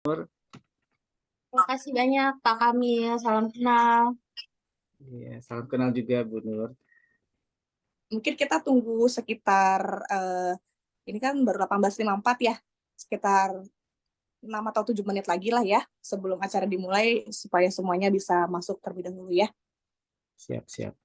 Terima kasih banyak Pak Kamil, salam kenal. Iya, salam kenal juga Bu Nur. Mungkin kita tunggu sekitar ini kan baru 18.54 ya, sekitar 6 atau 7 menit lagi lah ya sebelum acara dimulai supaya semuanya bisa masuk terlebih dahulu ya. Siap.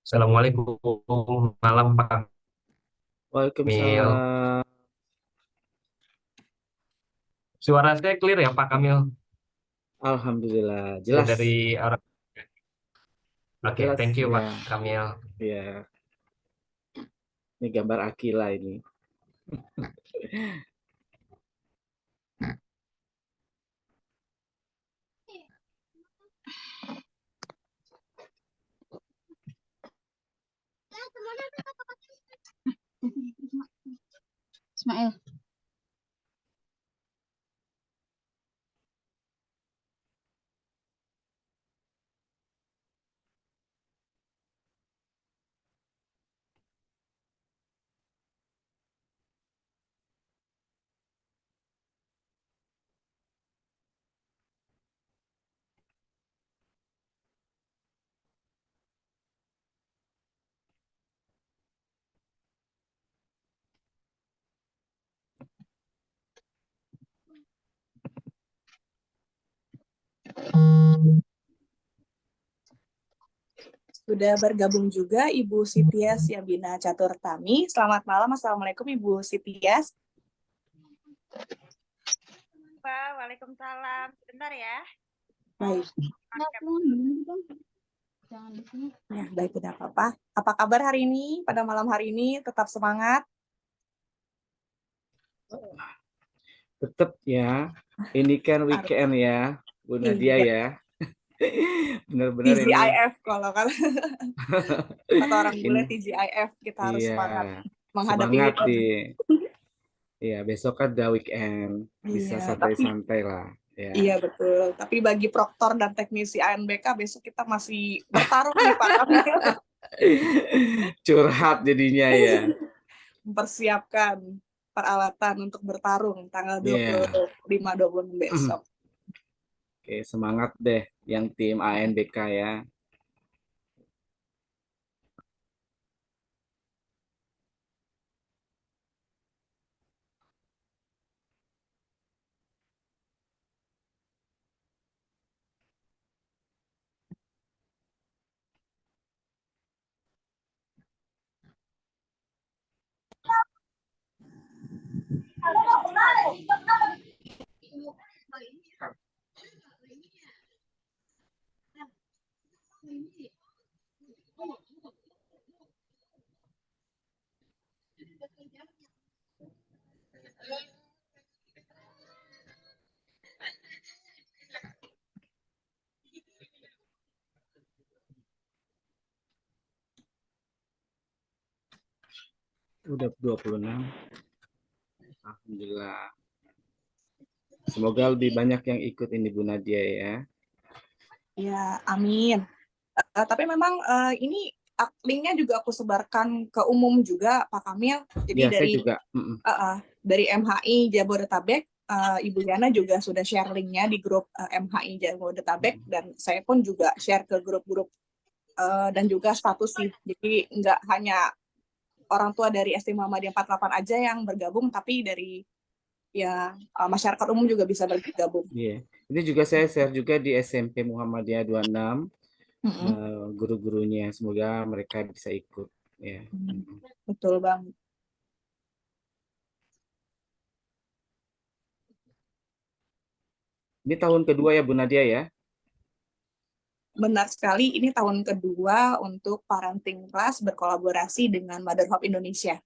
Assalamualaikum, malam Pak Kamil. Waalaikumsalam. Suara saya clear ya Pak Kamil? Alhamdulillah, Saya jelas. dari orang. Oke, Jelas thank you ya. Pak Kamil. Ya, ini gambar Akila ini. Ismail. Sudah bergabung juga Ibu Sitias Yabina Caturtami. Selamat malam, Assalamualaikum Ibu Sitias. Pak, waalaikumsalam. Sebentar ya. Baik. Jangan di sini. Ya, baik, tidak apa-apa. Apa kabar hari ini? Pada malam hari ini tetap semangat. Tetap ya. Ini kan weekend ya, Bu Nadia ya. Benar-benar ini. TGIF kalau kan kata orang bule TGIF, kita harus Iya, semangat menghadapi semangat weekend. Iya, besok kan udah weekend, bisa Iya, santai-santai lah. Ya. Iya betul. Tapi bagi proktor dan teknisi ANBK besok kita masih bertarung nih Pak Kamil. Curhat jadinya ya. Mempersiapkan peralatan untuk bertarung tanggal Iya. 25-26 besok. Oke, semangat deh yang tim ANBK ya. Udah 26. Alhamdulillah. Semoga lebih banyak yang ikut ini Bu Nadia ya. Ya, amin. Tapi memang ini linknya juga aku sebarkan ke umum juga Pak Kamil. Jadi Ya, saya juga. Dari MHI Jabodetabek, Ibu Yana juga sudah share linknya di grup MHI Jabodetabek, dan saya pun juga share ke grup-grup dan juga status sih. Jadi nggak hanya orang tua dari SD Muhammadiyah 48 aja yang bergabung, tapi dari ya masyarakat umum juga bisa bergabung. Iya. Ini juga saya share juga di SMP Muhammadiyah 26, guru-gurunya, semoga mereka bisa ikut ya. Betul banget. Ini tahun kedua ya Bu Nadia ya? Benar sekali, ini tahun kedua untuk Parenting Class berkolaborasi dengan Mother Hope Indonesia.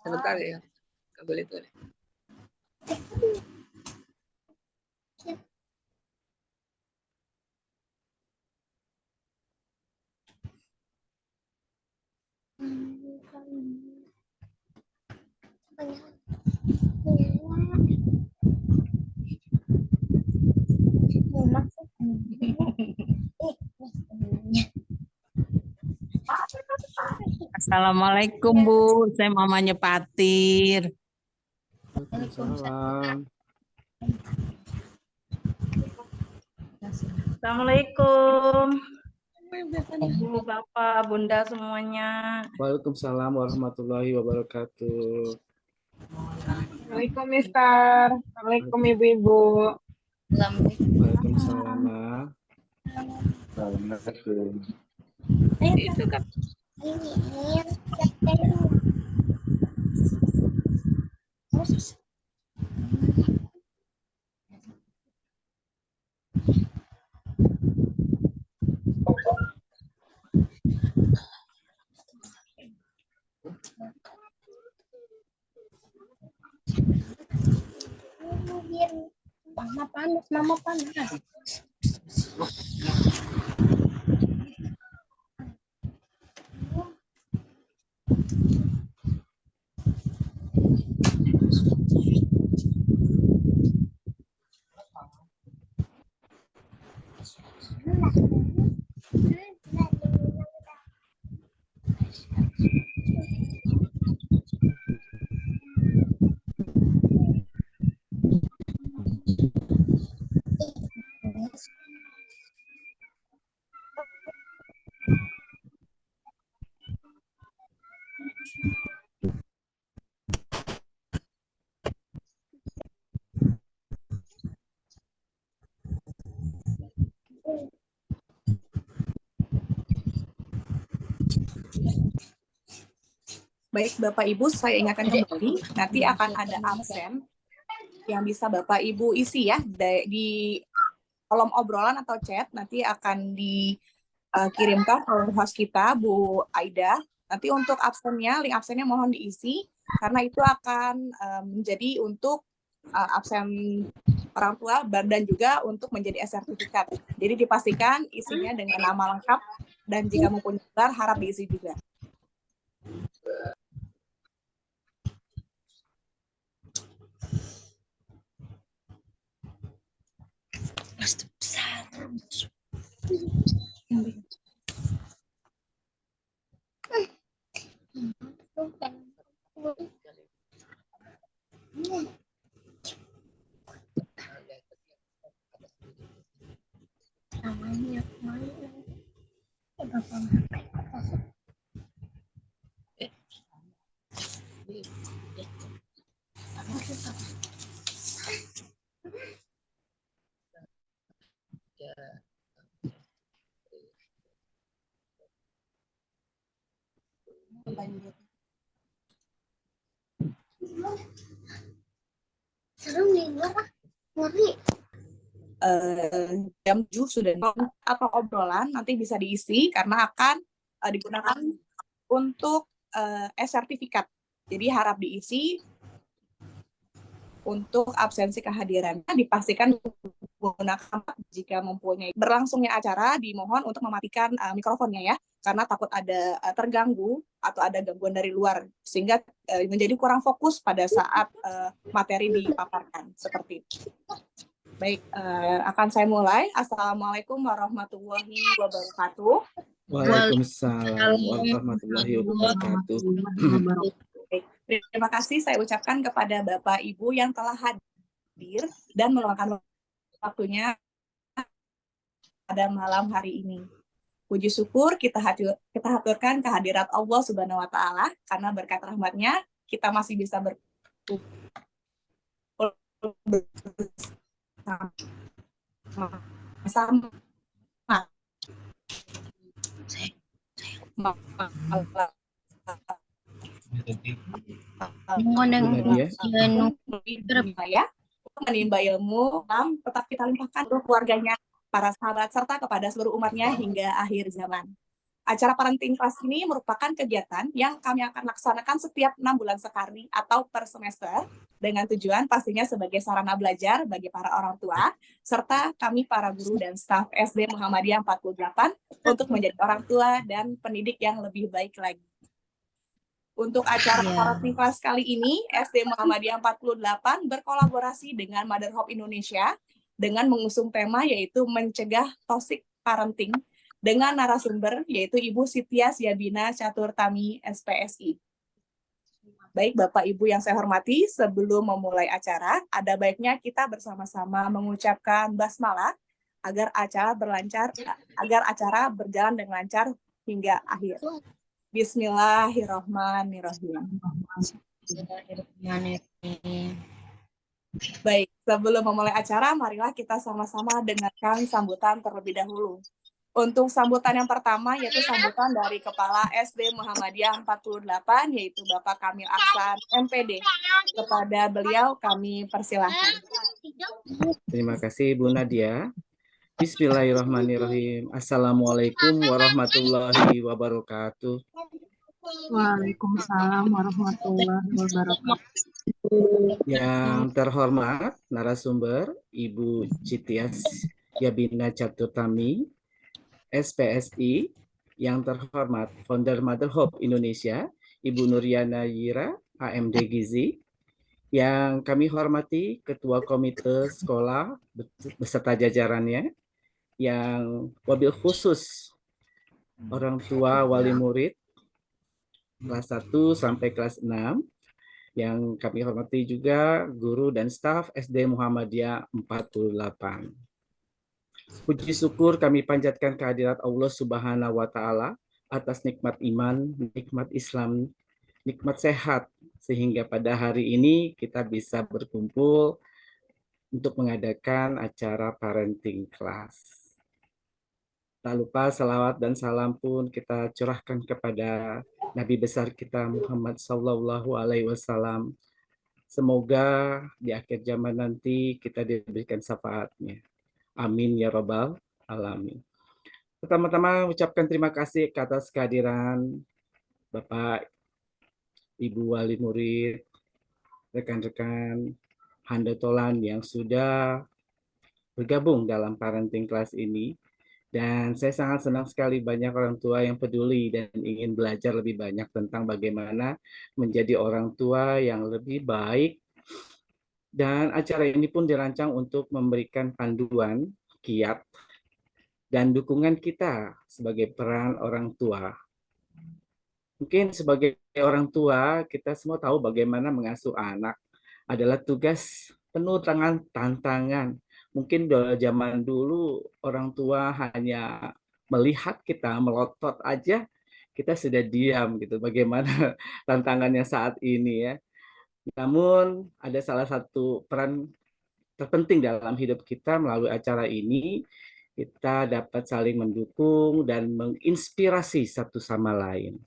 Sebentar ya, nggak boleh tuh. Assalamualaikum Bu, saya mamanya Patir. Waalaikumsalam. Assalamualaikum. Ibu, Bapak, Bunda semuanya. Waalaikumsalam warahmatullahi wabarakatuh. Assalamualaikum Mister. Assalamualaikum Ibu-Ibu. Waalaikumsalam. Itu kan Mama panas, mama panas. Baik, Bapak Ibu, saya ingatkan kembali, nanti akan ada absen yang bisa Bapak Ibu isi ya di kolom obrolan atau chat, nanti akan dikirimkan oleh host kita, Bu Aida. Nanti untuk absennya, link absennya mohon diisi, karena itu akan menjadi untuk absen orang tua dan juga untuk menjadi sertifikat. Jadi dipastikan isinya dengan nama lengkap, dan jika mempunyai gelar, harap diisi juga. Jam 7 sudah atau obrolan nanti bisa diisi karena akan digunakan untuk e-sertifikat. Jadi harap diisi untuk absensi kehadirannya dipastikan menggunakan jika mempunyai. Berlangsungnya acara dimohon untuk mematikan mikrofonnya ya, karena takut ada terganggu atau ada gangguan dari luar sehingga menjadi kurang fokus pada saat materi dipaparkan seperti itu. Baik, akan saya mulai. Assalamualaikum warahmatullahi wabarakatuh. Waalaikumsalam warahmatullahi wabarakatuh. Terima kasih saya ucapkan kepada Bapak Ibu yang telah hadir dan meluangkan waktunya pada malam hari ini. Puji syukur kita haturkan kehadirat Allah Subhanahu wa taala karena berkat rahmatnya kita masih bisa berkumpul bersama ya, menimba ilmu, tetap kita limpahkan untuk keluarganya, para sahabat, serta kepada seluruh umatnya hingga akhir zaman. Acara parenting class ini merupakan kegiatan yang kami akan laksanakan setiap 6 bulan sekali atau per semester, dengan tujuan pastinya sebagai sarana belajar bagi para orang tua, serta kami para guru dan staf SD Muhammadiyah 48 untuk menjadi orang tua dan pendidik yang lebih baik lagi. Untuk acara parenting class kali ini, SD Muhammadiyah 48 berkolaborasi dengan Mother Hope Indonesia dengan mengusung tema yaitu mencegah toxic parenting dengan narasumber yaitu Ibu Sitiah Syabina Caturtami SPSI. Baik Bapak Ibu yang saya hormati, sebelum memulai acara, ada baiknya kita bersama-sama mengucapkan basmalah agar acara berjalan dengan lancar hingga akhir. Bismillahirrahmanirrahim. Baik, sebelum memulai acara, marilah kita sama-sama dengarkan sambutan terlebih dahulu. Untuk sambutan yang pertama, yaitu sambutan dari Kepala SD Muhammadiyah 48, yaitu Bapak Kamil Ahsan, MPD. Kepada beliau kami persilahkan. Terima kasih Bu Nadia. Bismillahirrahmanirrahim. Assalamualaikum warahmatullahi wabarakatuh. Waalaikumsalam warahmatullahi wabarakatuh. Yang terhormat narasumber Ibu Sitiah Syabina Caturtami SPSI, yang terhormat founder Mother Hope Indonesia Ibu Nuriana Yira AMD Gizi, yang kami hormati Ketua Komite Sekolah beserta jajarannya, yang wabil khusus orang tua wali murid kelas 1 sampai kelas 6, yang kami hormati juga guru dan staf SD Muhammadiyah 48. Puji syukur kami panjatkan kehadirat Allah Subhanahu wa taala atas nikmat iman, nikmat Islam, nikmat sehat, sehingga pada hari ini kita bisa berkumpul untuk mengadakan acara parenting class. Tak lupa salawat dan salam pun kita curahkan kepada Nabi besar kita Muhammad Sallallahu Alaihi Wasallam. Semoga di akhir zaman nanti kita diberikan syafaatnya. Amin ya Rabbal Alamin. Pertama-tama ucapkan terima kasih atas kehadiran Bapak, Ibu Wali Murid, rekan-rekan handetolan yang sudah bergabung dalam parenting class ini. Dan saya sangat senang sekali banyak orang tua yang peduli dan ingin belajar lebih banyak tentang bagaimana menjadi orang tua yang lebih baik. Dan acara ini pun dirancang untuk memberikan panduan, kiat, dan dukungan kita sebagai peran orang tua. Mungkin sebagai orang tua, kita semua tahu bagaimana mengasuh anak adalah tugas penuh tantangan. Mungkin zaman dulu orang tua hanya melihat kita melotot aja, kita sudah diam gitu. Bagaimana tantangannya saat ini ya. Namun ada salah satu peran terpenting dalam hidup kita melalui acara ini, kita dapat saling mendukung dan menginspirasi satu sama lain.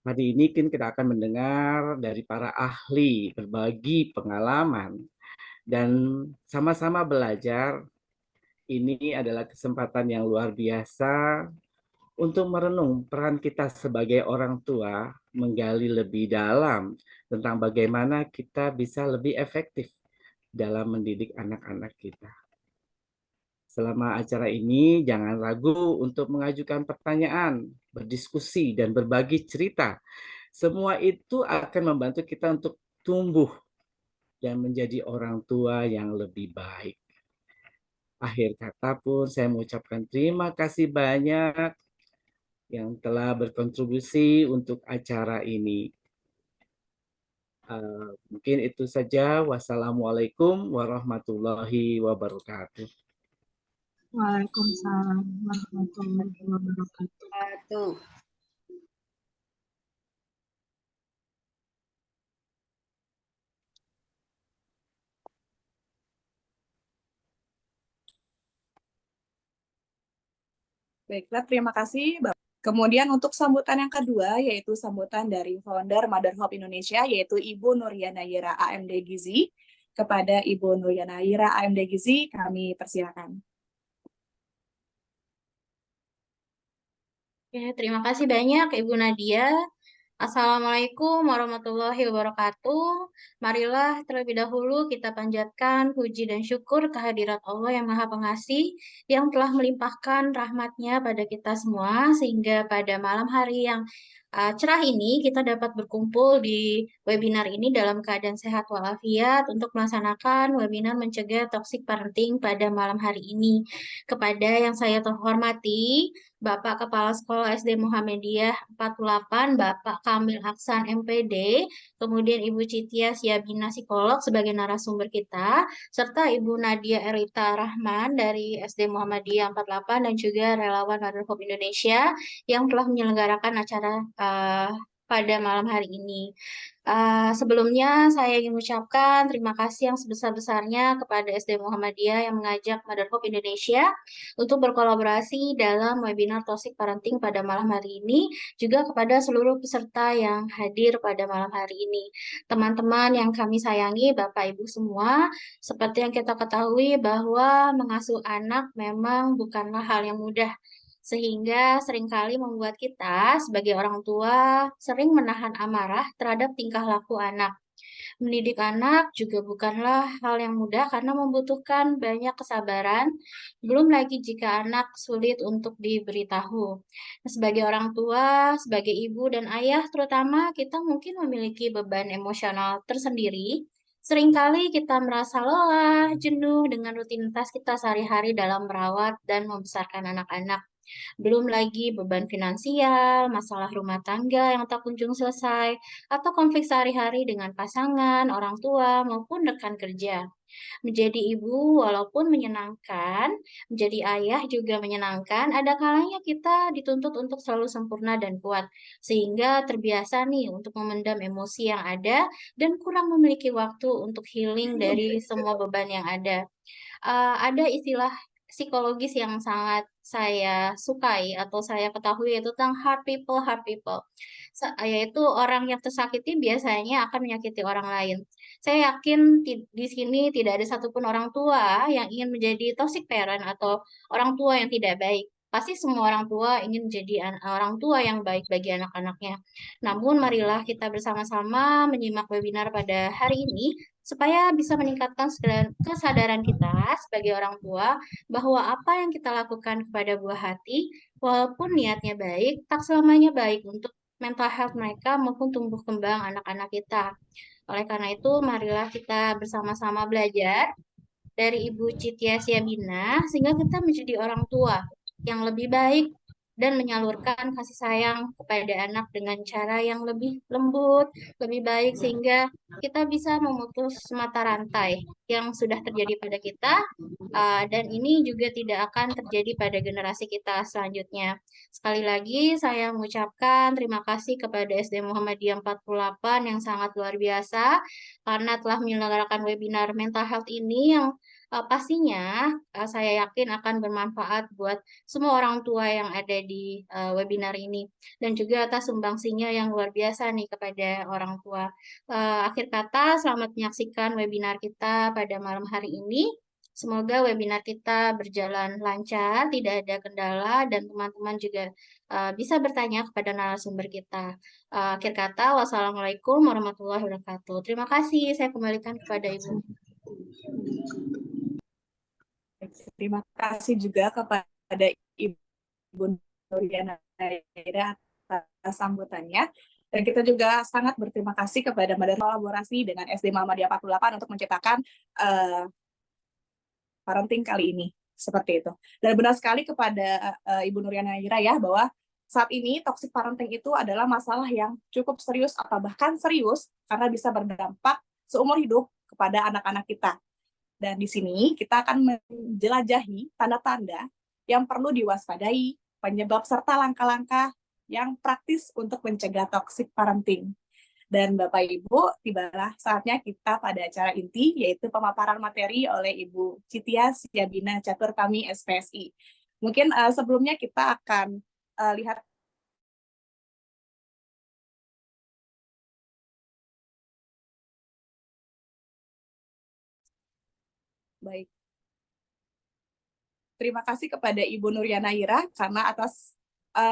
Hari ini kita akan mendengar dari para ahli berbagi pengalaman dan sama-sama belajar. Ini adalah kesempatan yang luar biasa untuk merenung peran kita sebagai orang tua, menggali lebih dalam tentang bagaimana kita bisa lebih efektif dalam mendidik anak-anak kita. Selama acara ini, jangan ragu untuk mengajukan pertanyaan, berdiskusi, dan berbagi cerita. Semua itu akan membantu kita untuk tumbuh dan menjadi orang tua yang lebih baik. Akhir kata pun saya mengucapkan terima kasih banyak yang telah berkontribusi untuk acara ini. Mungkin itu saja. Wassalamualaikum warahmatullahi wabarakatuh. Waalaikumsalam warahmatullahi wabarakatuh. Satu. Baiklah, terima kasih. Kemudian untuk sambutan yang kedua, yaitu sambutan dari founder Mother Hope Indonesia, yaitu Ibu Nuriana Yira AMD Gizi. Kepada Ibu Nuriana Yira AMD Gizi, kami persilakan. Oke, terima kasih banyak Ibu Nadia. Assalamualaikum warahmatullahi wabarakatuh. Marilah terlebih dahulu kita panjatkan puji dan syukur kehadirat Allah yang Maha Pengasih yang telah melimpahkan rahmat-Nya pada kita semua sehingga pada malam hari yang cerah ini kita dapat berkumpul di webinar ini dalam keadaan sehat walafiat untuk melaksanakan webinar mencegah toxic parenting pada malam hari ini. Kepada yang saya hormati, Bapak Kepala Sekolah SD Muhammadiyah 48, Bapak Kamil Aksan MPD, kemudian Ibu Citia Siabina Psikolog sebagai narasumber kita, serta Ibu Nadia Erita Rahman dari SD Muhammadiyah 48 dan juga relawan Mother Hope Indonesia yang telah menyelenggarakan acara pada malam hari ini. Sebelumnya saya ingin mengucapkan terima kasih yang sebesar-besarnya kepada SD Muhammadiyah yang mengajak Mother Hope Indonesia untuk berkolaborasi dalam webinar Toxic Parenting pada malam hari ini, juga kepada seluruh peserta yang hadir pada malam hari ini. Teman-teman yang kami sayangi, Bapak Ibu semua, seperti yang kita ketahui bahwa mengasuh anak memang bukanlah hal yang mudah, sehingga seringkali membuat kita sebagai orang tua sering menahan amarah terhadap tingkah laku anak. Mendidik anak juga bukanlah hal yang mudah karena membutuhkan banyak kesabaran, belum lagi jika anak sulit untuk diberitahu. Sebagai orang tua, sebagai ibu dan ayah terutama, kita mungkin memiliki beban emosional tersendiri. Seringkali kita merasa lelah, jenuh dengan rutinitas kita sehari-hari dalam merawat dan membesarkan anak-anak. Belum lagi beban finansial, masalah rumah tangga yang tak kunjung selesai, atau konflik sehari-hari dengan pasangan, orang tua, maupun rekan kerja. Menjadi ibu walaupun menyenangkan, menjadi ayah juga menyenangkan, ada kalanya kita dituntut untuk selalu sempurna dan kuat, sehingga terbiasa nih untuk memendam emosi yang ada dan kurang memiliki waktu untuk healing dari semua beban yang ada. Ada istilah psikologis yang sangat saya sukai atau saya ketahui yaitu tentang hard people, hard people. Yaitu orang yang tersakiti biasanya akan menyakiti orang lain. Saya yakin di sini tidak ada satupun orang tua yang ingin menjadi toxic parent atau orang tua yang tidak baik. Pasti semua orang tua ingin menjadi orang tua yang baik bagi anak-anaknya. Namun marilah kita bersama-sama menyimak webinar pada hari ini supaya bisa meningkatkan kesadaran kita sebagai orang tua bahwa apa yang kita lakukan kepada buah hati, walaupun niatnya baik, tak selamanya baik untuk mental health mereka maupun tumbuh kembang anak-anak kita. Oleh karena itu, marilah kita bersama-sama belajar dari Ibu Citia Siabina, sehingga kita menjadi orang tua yang lebih baik dan menyalurkan kasih sayang kepada anak dengan cara yang lebih lembut, lebih baik, sehingga kita bisa memutus mata rantai yang sudah terjadi pada kita, dan ini juga tidak akan terjadi pada generasi kita selanjutnya. Sekali lagi, saya mengucapkan terima kasih kepada SD Muhammadiyah 48 yang sangat luar biasa karena telah menyelenggarakan webinar mental health ini yang pastinya saya yakin akan bermanfaat buat semua orang tua yang ada di webinar ini dan juga atas sumbangsinya yang luar biasa nih kepada orang tua. Akhir kata, selamat menyaksikan webinar kita pada malam hari ini. Semoga webinar kita berjalan lancar, tidak ada kendala, dan teman-teman juga bisa bertanya kepada narasumber kita. Akhir kata, wassalamualaikum warahmatullahi wabarakatuh. Terima kasih, saya kembalikan kepada Ibu. Terima kasih juga kepada Ibu Nuriana atas sambutannya. Dan kita juga sangat berterima kasih kepada Madar kolaborasi dengan SD Muhammadiyah 48 untuk menciptakan parenting kali ini. Seperti itu. Dan benar sekali kepada Ibu Nuriana ya, bahwa saat ini toxic parenting itu adalah masalah yang cukup serius atau bahkan serius karena bisa berdampak seumur hidup kepada anak-anak kita. Dan di sini kita akan menjelajahi tanda-tanda yang perlu diwaspadai, penyebab serta langkah-langkah yang praktis untuk mencegah toxic parenting. Dan Bapak Ibu, tibalah saatnya kita pada acara inti, yaitu pemaparan materi oleh Ibu Citias Yabina Caturtami SPSI. Mungkin sebelumnya kita akan lihat baik. Terima kasih kepada Ibu Nuriana Ira karena atas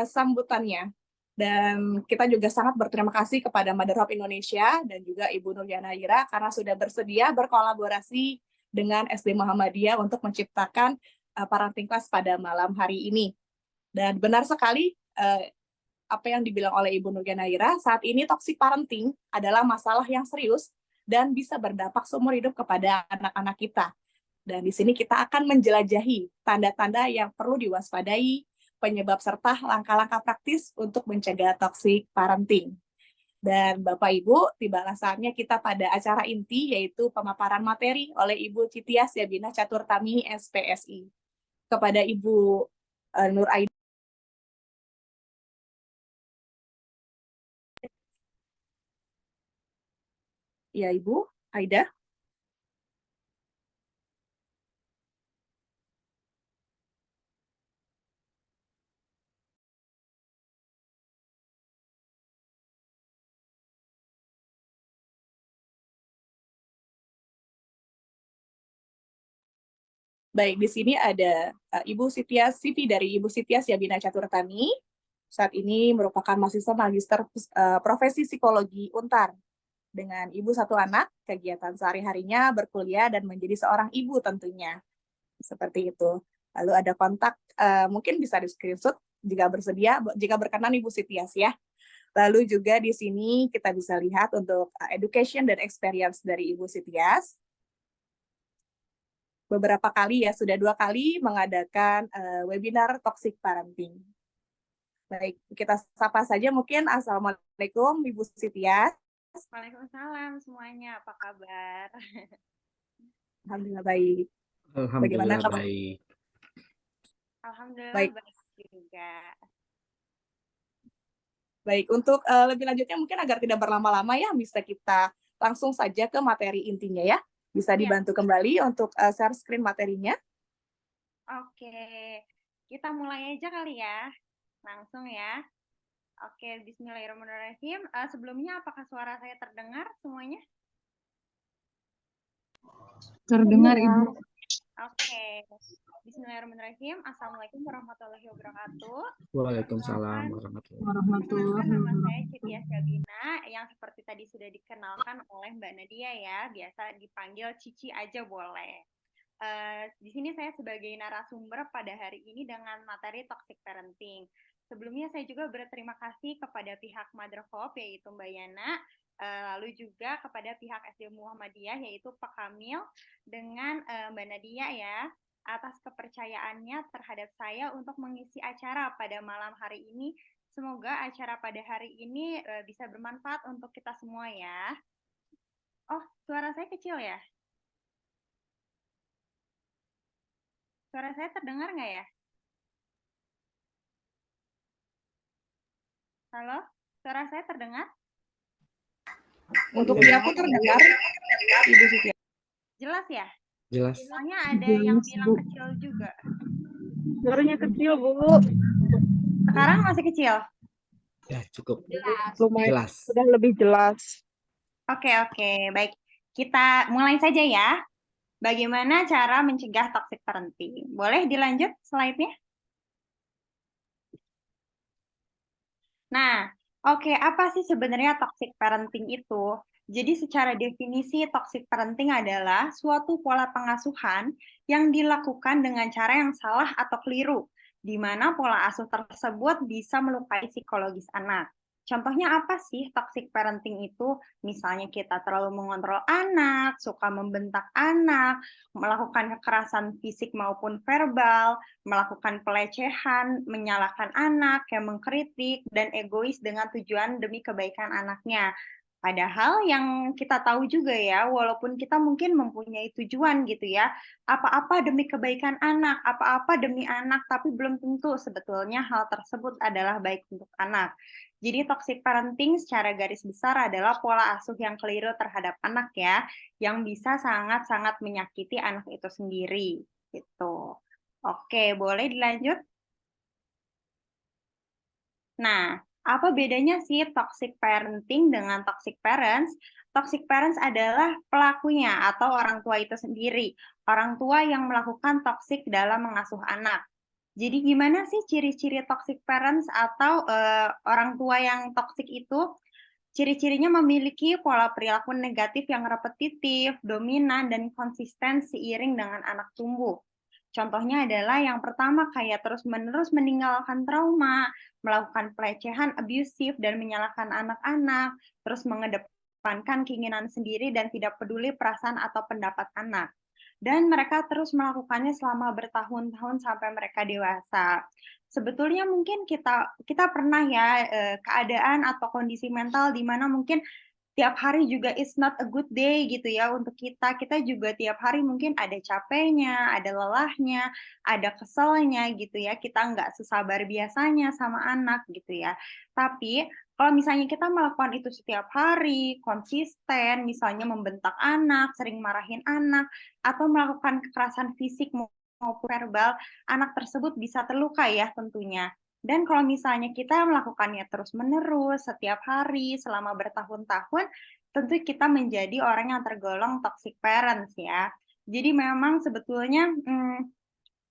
sambutannya. Dan kita juga sangat berterima kasih kepada Mother Hope Indonesia dan juga Ibu Nuriana Ira karena sudah bersedia berkolaborasi dengan SD Muhammadiyah untuk menciptakan parenting class pada malam hari ini. Dan benar sekali apa yang dibilang oleh Ibu Nuriana Ira, saat ini toxic parenting adalah masalah yang serius dan bisa berdampak seumur hidup kepada anak-anak kita. Dan di sini kita akan menjelajahi tanda-tanda yang perlu diwaspadai, penyebab serta langkah-langkah praktis untuk mencegah toxic parenting. Dan Bapak Ibu, tibalah saatnya kita pada acara inti, yaitu pemaparan materi oleh Ibu Citias Yabina Caturtami SPSI. Kepada Ibu Nur Aida. Ya, Ibu Aida. Baik, di sini ada Ibu Sitias Siti dari Ibu Sitias Yabina Caturtami. Saat ini merupakan mahasiswa magister profesi psikologi Untar. Dengan ibu satu anak, kegiatan sehari-harinya berkuliah dan menjadi seorang ibu tentunya. Seperti itu. Lalu ada kontak, mungkin bisa di-screenshot jika bersedia, jika berkenan Ibu Sitias ya. Lalu juga di sini kita bisa lihat untuk education dan experience dari Ibu Sitias. Beberapa kali ya, sudah 2 kali mengadakan webinar toxic parenting. Baik, kita sapa saja mungkin. Assalamualaikum Ibu Sitias. Waalaikumsalam semuanya, apa kabar? Alhamdulillah baik. Alhamdulillah baik. Alhamdulillah baik juga. Baik, untuk lebih lanjutnya mungkin agar tidak berlama-lama ya, bisa kita langsung saja ke materi intinya ya. Bisa dibantu kembali untuk share screen materinya. Oke, kita mulai aja kali ya, langsung ya. Oke, bismillahirrahmanirrahim. Sebelumnya apakah suara saya terdengar semuanya? Terdengar, Ibu. Oke, bismillahirrahmanirrahim. Assalamualaikum warahmatullahi wabarakatuh. Waalaikumsalam warahmatullahi Warahmatullahi Nama saya wabarakatuh. Citias Yabina, yang seperti tadi sudah dikenalkan oleh Mbak Nadia ya, biasa dipanggil Cici aja boleh. Di sini saya sebagai narasumber pada hari ini dengan materi toxic parenting. Sebelumnya saya juga berterima kasih kepada pihak Mother Hope yaitu Mbak Yana, lalu juga kepada pihak SD Muhammadiyah yaitu Pak Kamil dengan Mbak Nadia ya. atas kepercayaannya terhadap saya untuk mengisi acara pada malam hari ini. Semoga acara pada hari ini bisa bermanfaat untuk kita semua ya. Oh, suara saya kecil ya? Suara saya terdengar nggak ya? Halo, suara saya terdengar? Untuk di aku terdengar, Ibu Siti. Jelas ya? Jelas. Soalnya ada yang bilang kecil juga. Suaranya kecil, Bu. Sekarang masih kecil? Ya, cukup. Lumayan. Jelas. Sudah lebih jelas. Oke, baik. Kita mulai saja ya. Bagaimana cara mencegah toxic parenting? Boleh dilanjut slide-nya? Nah, oke, apa sih sebenarnya toxic parenting itu? Jadi secara definisi toxic parenting adalah suatu pola pengasuhan yang dilakukan dengan cara yang salah atau keliru, di mana pola asuh tersebut bisa melukai psikologis anak. Contohnya apa sih toxic parenting itu? Misalnya kita terlalu mengontrol anak, suka membentak anak, melakukan kekerasan fisik maupun verbal, melakukan pelecehan, menyalahkan anak, yang mengkritik, dan egois dengan tujuan demi kebaikan anaknya. Padahal yang kita tahu juga ya, walaupun kita mungkin mempunyai tujuan gitu ya, apa-apa demi kebaikan anak, apa-apa demi anak, tapi belum tentu sebetulnya hal tersebut adalah baik untuk anak. Jadi toxic parenting secara garis besar adalah pola asuh yang keliru terhadap anak ya, yang bisa sangat-sangat menyakiti anak itu sendiri gitu. Oke, boleh dilanjut? Nah, apa bedanya sih toxic parenting dengan toxic parents? Toxic parents adalah pelakunya atau orang tua itu sendiri. Orang tua yang melakukan toxic dalam mengasuh anak. Jadi gimana sih ciri-ciri toxic parents atau orang tua yang toxic itu? Ciri-cirinya memiliki pola perilaku negatif yang repetitif, dominan, dan konsisten seiring dengan anak tumbuh. Contohnya adalah yang pertama kayak terus-menerus meninggalkan trauma, melakukan pelecehan abusif dan menyalahkan anak-anak, terus mengedepankan keinginan sendiri dan tidak peduli perasaan atau pendapat anak. Dan mereka terus melakukannya selama bertahun-tahun sampai mereka dewasa. Sebetulnya mungkin kita pernah ya keadaan atau kondisi mental di mana mungkin tiap hari juga is not a good day gitu ya untuk kita. Kita juga tiap hari mungkin ada capeknya, ada lelahnya, ada keselnya gitu ya. Kita nggak sesabar biasanya sama anak gitu ya. Tapi kalau misalnya kita melakukan itu setiap hari, konsisten, misalnya membentak anak, sering marahin anak, atau melakukan kekerasan fisik maupun verbal, anak tersebut bisa terluka ya tentunya. Dan kalau misalnya kita melakukannya terus-menerus, setiap hari, selama bertahun-tahun, tentu kita menjadi orang yang tergolong toxic parents ya. Jadi memang sebetulnya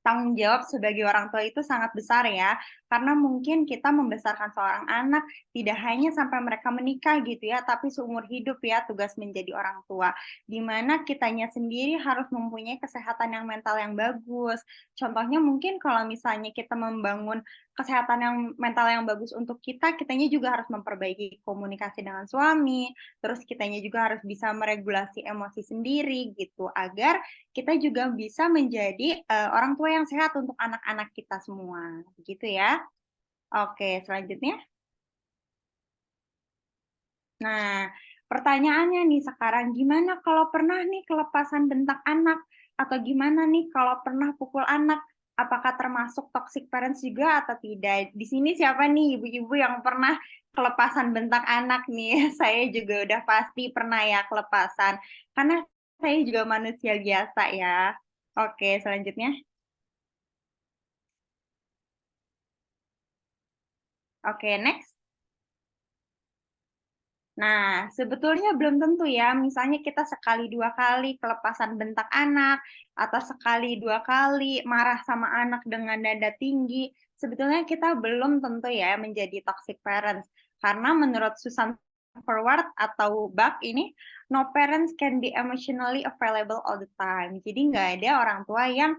tanggung jawab sebagai orang tua itu sangat besar ya, karena mungkin kita membesarkan seorang anak tidak hanya sampai mereka menikah gitu ya, tapi seumur hidup ya tugas menjadi orang tua, di mana kitanya sendiri harus mempunyai kesehatan yang mental yang bagus. Contohnya mungkin kalau misalnya kita membangun kesehatan yang mental yang bagus untuk kita, kitanya juga harus memperbaiki komunikasi dengan suami, terus kitanya juga harus bisa meregulasi emosi sendiri gitu, agar kita juga bisa menjadi orang tua yang sehat untuk anak-anak kita semua, gitu ya. Oke, selanjutnya. Nah, pertanyaannya nih sekarang, gimana kalau pernah nih kelepasan bentak anak? Atau gimana nih kalau pernah pukul anak? Apakah termasuk toxic parents juga atau tidak? Di sini siapa nih ibu-ibu yang pernah kelepasan bentak anak nih? Saya juga udah pasti pernah ya kelepasan. Karena saya juga manusia biasa ya. Oke, selanjutnya. Oke, next. Nah, sebetulnya belum tentu ya, misalnya kita sekali dua kali kelepasan bentak anak, atau sekali dua kali marah sama anak dengan nada tinggi, sebetulnya kita belum tentu ya menjadi toxic parents. Karena menurut Susan Forward atau Buck ini, no parents can be emotionally available all the time. Jadi nggak ada orang tua yang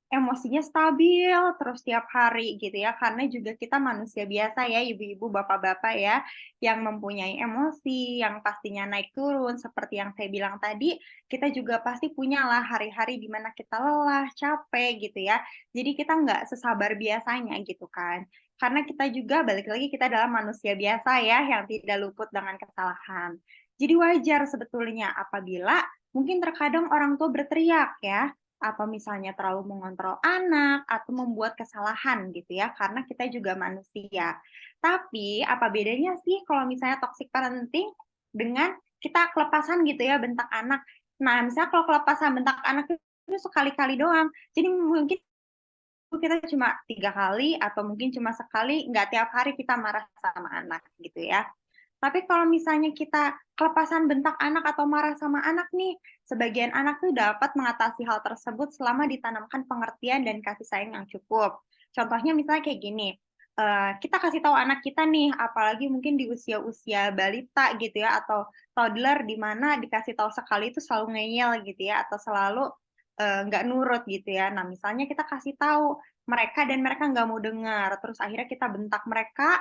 emosinya stabil terus tiap hari gitu ya, karena juga kita manusia biasa ya, ibu-ibu, bapak-bapak ya, yang mempunyai emosi, yang pastinya naik turun, seperti yang saya bilang tadi, kita juga pasti punyalah hari-hari di mana kita lelah, capek gitu ya, jadi kita nggak sesabar biasanya gitu kan, karena kita juga, balik lagi, kita adalah manusia biasa ya, yang tidak luput dengan kesalahan. Jadi wajar sebetulnya apabila mungkin terkadang orang tua berteriak ya, atau misalnya terlalu mengontrol anak, atau membuat kesalahan gitu ya, karena kita juga manusia. Tapi apa bedanya sih kalau misalnya toxic parenting dengan kita kelepasan gitu ya bentak anak. Nah, misalnya kalau kelepasan bentak anak itu sekali-kali doang. Jadi mungkin kita cuma 3 kali atau mungkin cuma sekali, nggak tiap hari kita marah sama anak gitu ya. Tapi kalau misalnya kita kelepasan bentak anak atau marah sama anak nih, sebagian anak tuh dapat mengatasi hal tersebut selama ditanamkan pengertian dan kasih sayang yang cukup. Contohnya misalnya kayak gini, kita kasih tahu anak kita nih, apalagi mungkin di usia-usia balita gitu ya, atau toddler di mana dikasih tahu sekali itu selalu ngeyel gitu ya, atau selalu nggak nurut gitu ya. Nah, misalnya kita kasih tahu mereka dan mereka nggak mau dengar, terus akhirnya kita bentak mereka,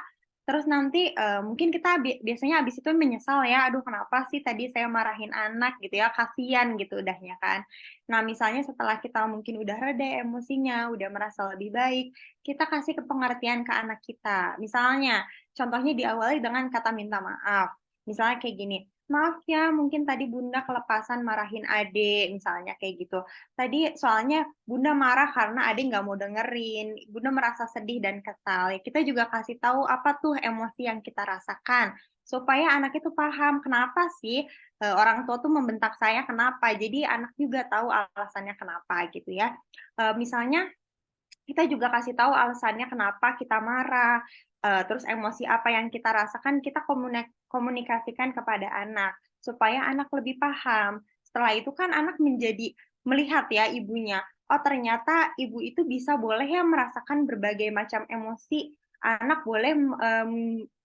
terus nanti mungkin kita biasanya habis itu menyesal ya, aduh kenapa sih tadi saya marahin anak gitu ya, kasihan gitu udahnya kan. Nah, misalnya setelah kita mungkin udah reda emosinya, udah merasa lebih baik, kita kasih pengertian ke anak kita. Misalnya, contohnya diawali dengan kata minta maaf. Misalnya kayak gini, maaf ya, mungkin tadi Bunda kelepasan marahin adik, misalnya kayak gitu. Tadi soalnya Bunda marah karena adik nggak mau dengerin, Bunda merasa sedih dan kesal. Kita juga kasih tahu apa tuh emosi yang kita rasakan, supaya anak itu paham kenapa sih orang tua tuh membentak saya, kenapa. Jadi anak juga tahu alasannya kenapa gitu ya. Misalnya kita juga kasih tahu alasannya kenapa kita marah, terus emosi apa yang kita rasakan, kita komunikasikan kepada anak, supaya anak lebih paham. Setelah itu kan anak menjadi melihat ya ibunya, oh ternyata ibu itu bisa boleh ya merasakan berbagai macam emosi, anak boleh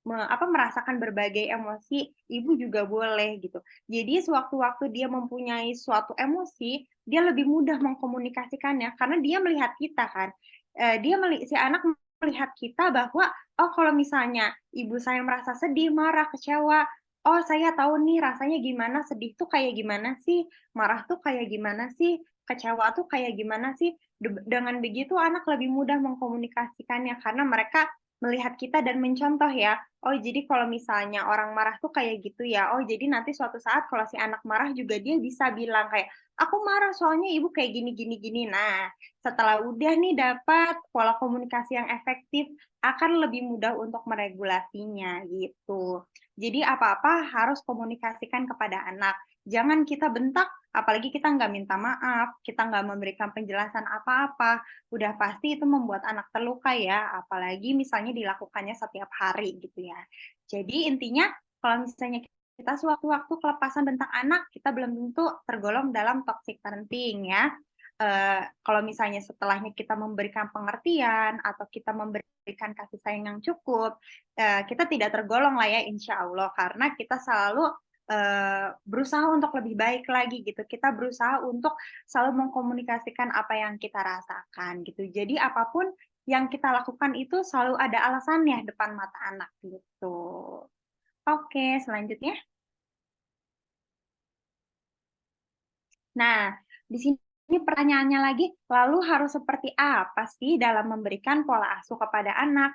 merasakan berbagai emosi, ibu juga boleh gitu. Jadi sewaktu-waktu dia mempunyai suatu emosi, dia lebih mudah mengkomunikasikannya karena dia melihat kita kan. Si anak melihat kita bahwa oh kalau misalnya ibu saya merasa sedih, marah, kecewa, oh saya tahu nih rasanya gimana, sedih tuh kayak gimana sih, marah tuh kayak gimana sih, kecewa tuh kayak gimana sih. Dengan begitu anak lebih mudah mengkomunikasikannya karena mereka melihat kita dan mencontoh ya. Oh jadi kalau misalnya orang marah tuh kayak gitu ya. Oh jadi nanti suatu saat kalau si anak marah juga dia bisa bilang kayak aku marah soalnya ibu kayak gini gini gini. Nah, setelah udah nih dapat pola komunikasi yang efektif, akan lebih mudah untuk meregulasinya gitu. Jadi apa-apa harus komunikasikan kepada anak. Jangan kita bentak, apalagi kita nggak minta maaf, kita nggak memberikan penjelasan apa-apa. Udah pasti itu membuat anak terluka ya, apalagi misalnya dilakukannya setiap hari gitu ya. Jadi intinya kalau misalnya kita sewaktu-waktu kelepasan bentak anak, kita belum tentu tergolong dalam toxic parenting ya. Kalau misalnya setelahnya kita memberikan pengertian atau kita memberikan kasih sayang yang cukup, kita tidak tergolong lah ya insya Allah, karena kita selalu berusaha untuk lebih baik lagi gitu. Kita berusaha untuk selalu mengkomunikasikan apa yang kita rasakan gitu. Jadi apapun yang kita lakukan itu selalu ada alasannya depan mata anak gitu. Oke, selanjutnya. Nah, di sini pertanyaannya lagi, lalu harus seperti apa sih dalam memberikan pola asuh kepada anak?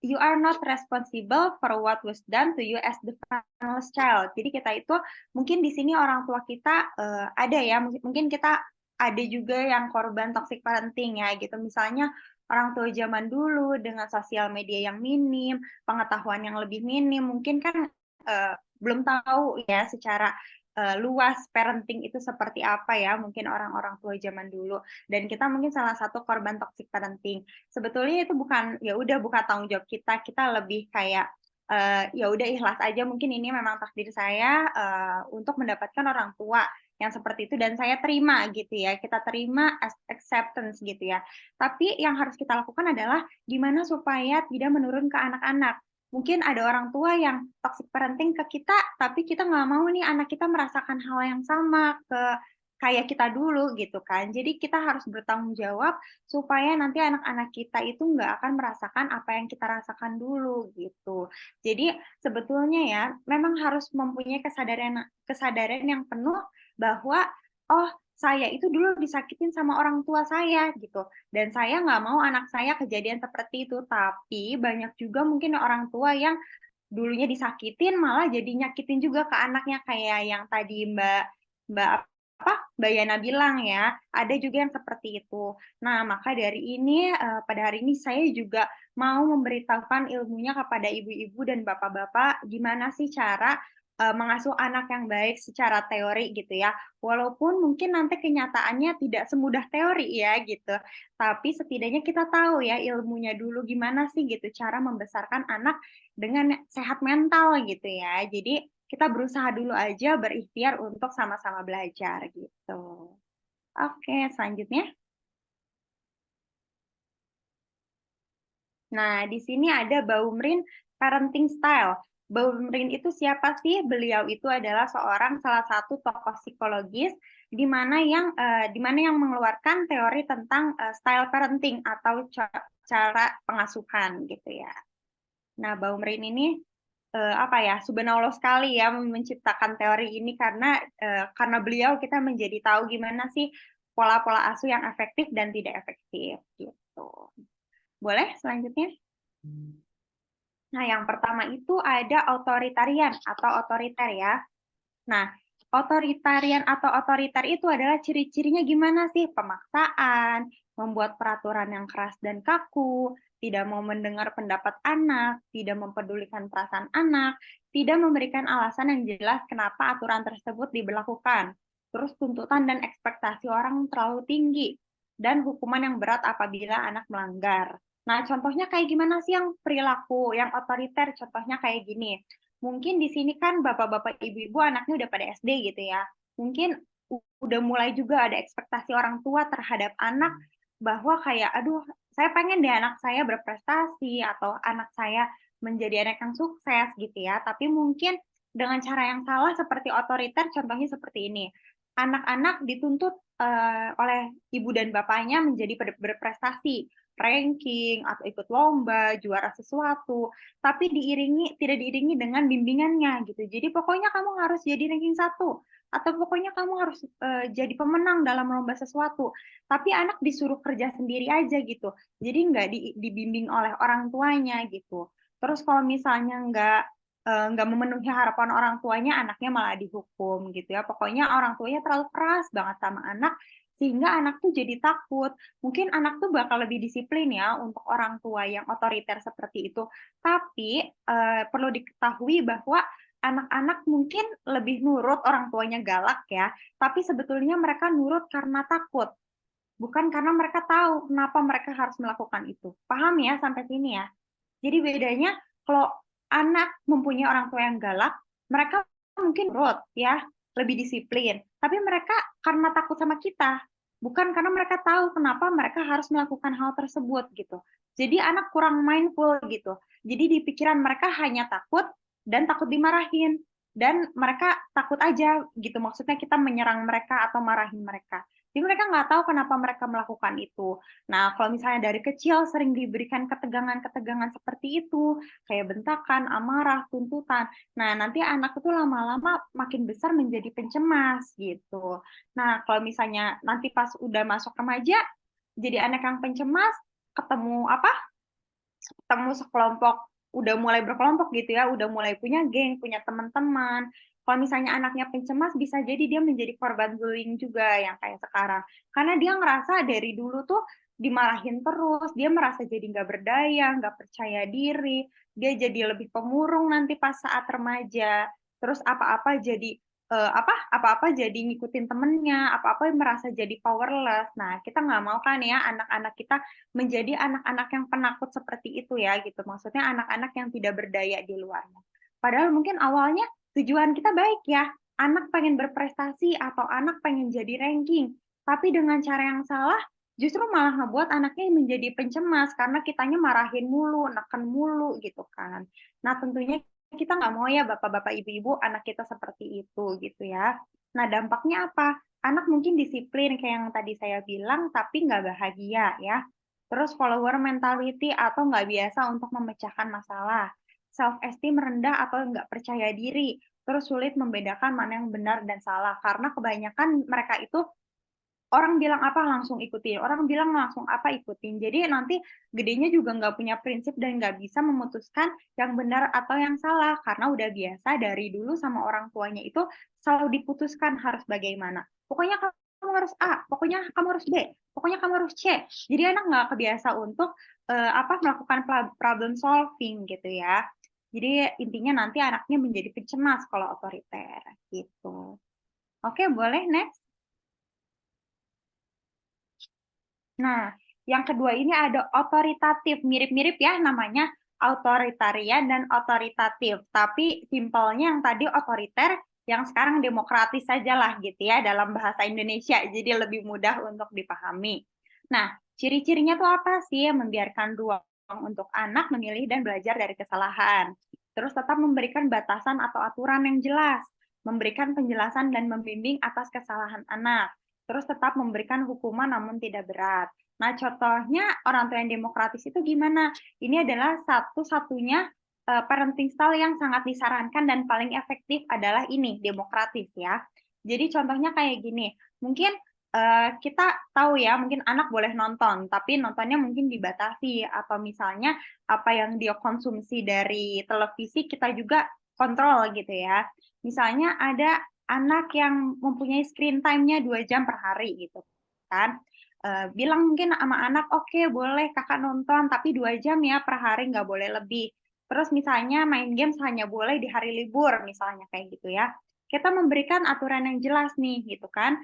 You are not responsible for what was done to you as the friendless child. Jadi kita itu mungkin di sini orang tua kita ada ya, mungkin kita ada juga yang korban toxic parenting ya gitu. Misalnya orang tua zaman dulu dengan sosial media yang minim, pengetahuan yang lebih minim, mungkin kan belum tahu ya secara luas parenting itu seperti apa ya, mungkin orang-orang tua zaman dulu, dan kita mungkin salah satu korban toxic parenting. Sebetulnya itu bukan tanggung jawab kita lebih kayak ya udah ikhlas aja, mungkin ini memang takdir saya untuk mendapatkan orang tua yang seperti itu dan saya terima gitu ya, kita terima acceptance gitu ya. Tapi yang harus kita lakukan adalah gimana supaya tidak menurun ke anak-anak. Mungkin ada orang tua yang toxic parenting ke kita, tapi kita nggak mau nih anak kita merasakan hal yang sama ke kayak kita dulu gitu kan. Jadi kita harus bertanggung jawab supaya nanti anak-anak kita itu nggak akan merasakan apa yang kita rasakan dulu gitu. Jadi sebetulnya ya memang harus mempunyai kesadaran yang penuh bahwa oh saya itu dulu disakitin sama orang tua saya gitu, dan saya nggak mau anak saya kejadian seperti itu. Tapi banyak juga mungkin orang tua yang dulunya disakitin malah jadi nyakitin juga ke anaknya, kayak yang tadi Mbak Mbak Mbak Yana bilang ya, ada juga yang seperti itu. Nah, maka dari ini pada hari ini saya juga mau memberitahukan ilmunya kepada ibu-ibu dan bapak-bapak gimana sih cara mengasuh anak yang baik secara teori gitu ya. Walaupun mungkin nanti kenyataannya tidak semudah teori ya gitu. Tapi setidaknya kita tahu ya ilmunya dulu gimana sih gitu cara membesarkan anak dengan sehat mental gitu ya. Jadi kita berusaha dulu aja berikhtiar untuk sama-sama belajar gitu. Oke, selanjutnya. Nah, di sini ada Baumrin Parenting Style. Baumrin itu siapa sih? Beliau itu adalah salah satu tokoh psikologis di mana yang mengeluarkan teori tentang style parenting atau cara pengasuhan gitu ya. Nah, Baumrin ini subhanallah sekali ya menciptakan teori ini karena beliau kita menjadi tahu gimana sih pola-pola asuh yang efektif dan tidak efektif gitu. Boleh selanjutnya? Nah, yang pertama itu ada otoritarian atau otoriter ya. Nah, otoritarian atau otoriter itu adalah ciri-cirinya gimana sih? Pemaksaan, membuat peraturan yang keras dan kaku, tidak mau mendengar pendapat anak, tidak mempedulikan perasaan anak, tidak memberikan alasan yang jelas kenapa aturan tersebut diberlakukan. Terus tuntutan dan ekspektasi orang terlalu tinggi, dan hukuman yang berat apabila anak melanggar. Nah, contohnya kayak gimana sih yang perilaku yang otoriter? Contohnya kayak gini. Mungkin di sini kan bapak-bapak, ibu-ibu anaknya udah pada SD gitu ya. Mungkin udah mulai juga ada ekspektasi orang tua terhadap anak bahwa kayak, aduh, saya pengen deh anak saya berprestasi atau anak saya menjadi anak yang sukses gitu ya. Tapi mungkin dengan cara yang salah seperti otoriter, contohnya seperti ini. Anak-anak dituntut oleh ibu dan bapaknya menjadi berprestasi, ranking atau ikut lomba, juara sesuatu, tapi tidak diiringi dengan bimbingannya gitu. Jadi pokoknya kamu harus jadi ranking 1 atau pokoknya kamu harus jadi pemenang dalam lomba sesuatu. Tapi anak disuruh kerja sendiri aja gitu. Jadi nggak dibimbing oleh orang tuanya gitu. Terus kalau misalnya nggak memenuhi harapan orang tuanya, anaknya malah dihukum gitu ya. Pokoknya orang tuanya terlalu keras banget sama anak, sehingga anak tuh jadi takut. Mungkin anak tuh bakal lebih disiplin ya untuk orang tua yang otoriter seperti itu. Tapi perlu diketahui bahwa anak-anak mungkin lebih nurut orang tuanya galak ya, tapi sebetulnya mereka nurut karena takut. Bukan karena mereka tahu kenapa mereka harus melakukan itu. Paham ya sampai sini ya? Jadi bedanya kalau anak mempunyai orang tua yang galak, mereka mungkin nurut ya, lebih disiplin. Tapi mereka karena takut sama kita, bukan karena mereka tahu kenapa mereka harus melakukan hal tersebut gitu. Jadi anak kurang mindful gitu. Jadi di pikiran mereka hanya takut dan takut dimarahin. Dan mereka takut aja gitu, maksudnya kita menyerang mereka atau marahin mereka. Jadi mereka nggak tahu kenapa mereka melakukan itu. Nah, kalau misalnya dari kecil sering diberikan ketegangan-ketegangan seperti itu, kayak bentakan, amarah, tuntutan. Nah, nanti anak itu lama-lama makin besar menjadi pencemas gitu. Nah, kalau misalnya nanti pas udah masuk remaja, jadi anak yang pencemas, ketemu sekelompok, udah mulai berkelompok gitu ya, udah mulai punya geng, punya teman-teman. Kalau misalnya anaknya pencemas, bisa jadi dia menjadi korban bullying juga yang kayak sekarang. Karena dia ngerasa dari dulu tuh dimarahin terus, dia merasa jadi nggak berdaya, nggak percaya diri, dia jadi lebih pemurung nanti pas saat remaja. Terus apa-apa jadi ngikutin temennya, apa-apa merasa jadi powerless. Nah, kita nggak mau kan ya anak-anak kita menjadi anak-anak yang penakut seperti itu ya gitu. Maksudnya anak-anak yang tidak berdaya di luarnya. Padahal mungkin awalnya tujuan kita baik ya. Anak pengen berprestasi atau anak pengen jadi ranking. Tapi dengan cara yang salah, justru malah ngebuat anaknya menjadi pencemas karena kitanya marahin mulu, neken mulu gitu kan. Nah, tentunya kita nggak mau ya bapak-bapak, ibu-ibu anak kita seperti itu gitu ya. Nah, dampaknya apa? anak mungkin disiplin kayak yang tadi saya bilang, tapi nggak bahagia ya. Terus follower mentality atau nggak biasa untuk memecahkan masalah. Self-esteem rendah atau nggak percaya diri. Terus sulit membedakan mana yang benar dan salah. Karena kebanyakan mereka itu orang bilang apa langsung ikutin, orang bilang langsung apa ikutin. Jadi nanti gedenya juga nggak punya prinsip dan nggak bisa memutuskan yang benar atau yang salah karena udah biasa dari dulu sama orang tuanya itu selalu diputuskan harus bagaimana. Pokoknya kamu harus A, pokoknya kamu harus B, pokoknya kamu harus C. Jadi anak nggak kebiasa untuk melakukan problem solving gitu ya. Jadi intinya nanti anaknya menjadi pencemas kalau otoriter gitu. Oke, boleh next. Nah, yang kedua ini ada otoritatif, mirip-mirip ya namanya otoritarian dan otoritatif. Tapi simpelnya yang tadi otoriter, yang sekarang demokratis sajalah gitu ya dalam bahasa Indonesia. Jadi lebih mudah untuk dipahami. Nah, ciri-cirinya tuh apa sih? Membiarkan ruang untuk anak memilih dan belajar dari kesalahan. Terus tetap memberikan batasan atau aturan yang jelas. Memberikan penjelasan dan membimbing atas kesalahan anak. Terus tetap memberikan hukuman namun tidak berat. Nah, contohnya orang tua yang demokratis itu gimana? Ini adalah satu-satunya parenting style yang sangat disarankan dan paling efektif adalah ini, demokratis ya. Jadi contohnya kayak gini, mungkin kita tahu ya, mungkin anak boleh nonton, tapi nontonnya mungkin dibatasi, atau misalnya apa yang dia konsumsi dari televisi kita juga kontrol gitu ya. Misalnya ada anak yang mempunyai screen time-nya 2 jam per hari gitu kan. Bilang mungkin sama anak, oke boleh kakak nonton, tapi 2 jam ya per hari, nggak boleh lebih. Terus misalnya main games hanya boleh di hari libur, misalnya kayak gitu ya. Kita memberikan aturan yang jelas nih gitu kan.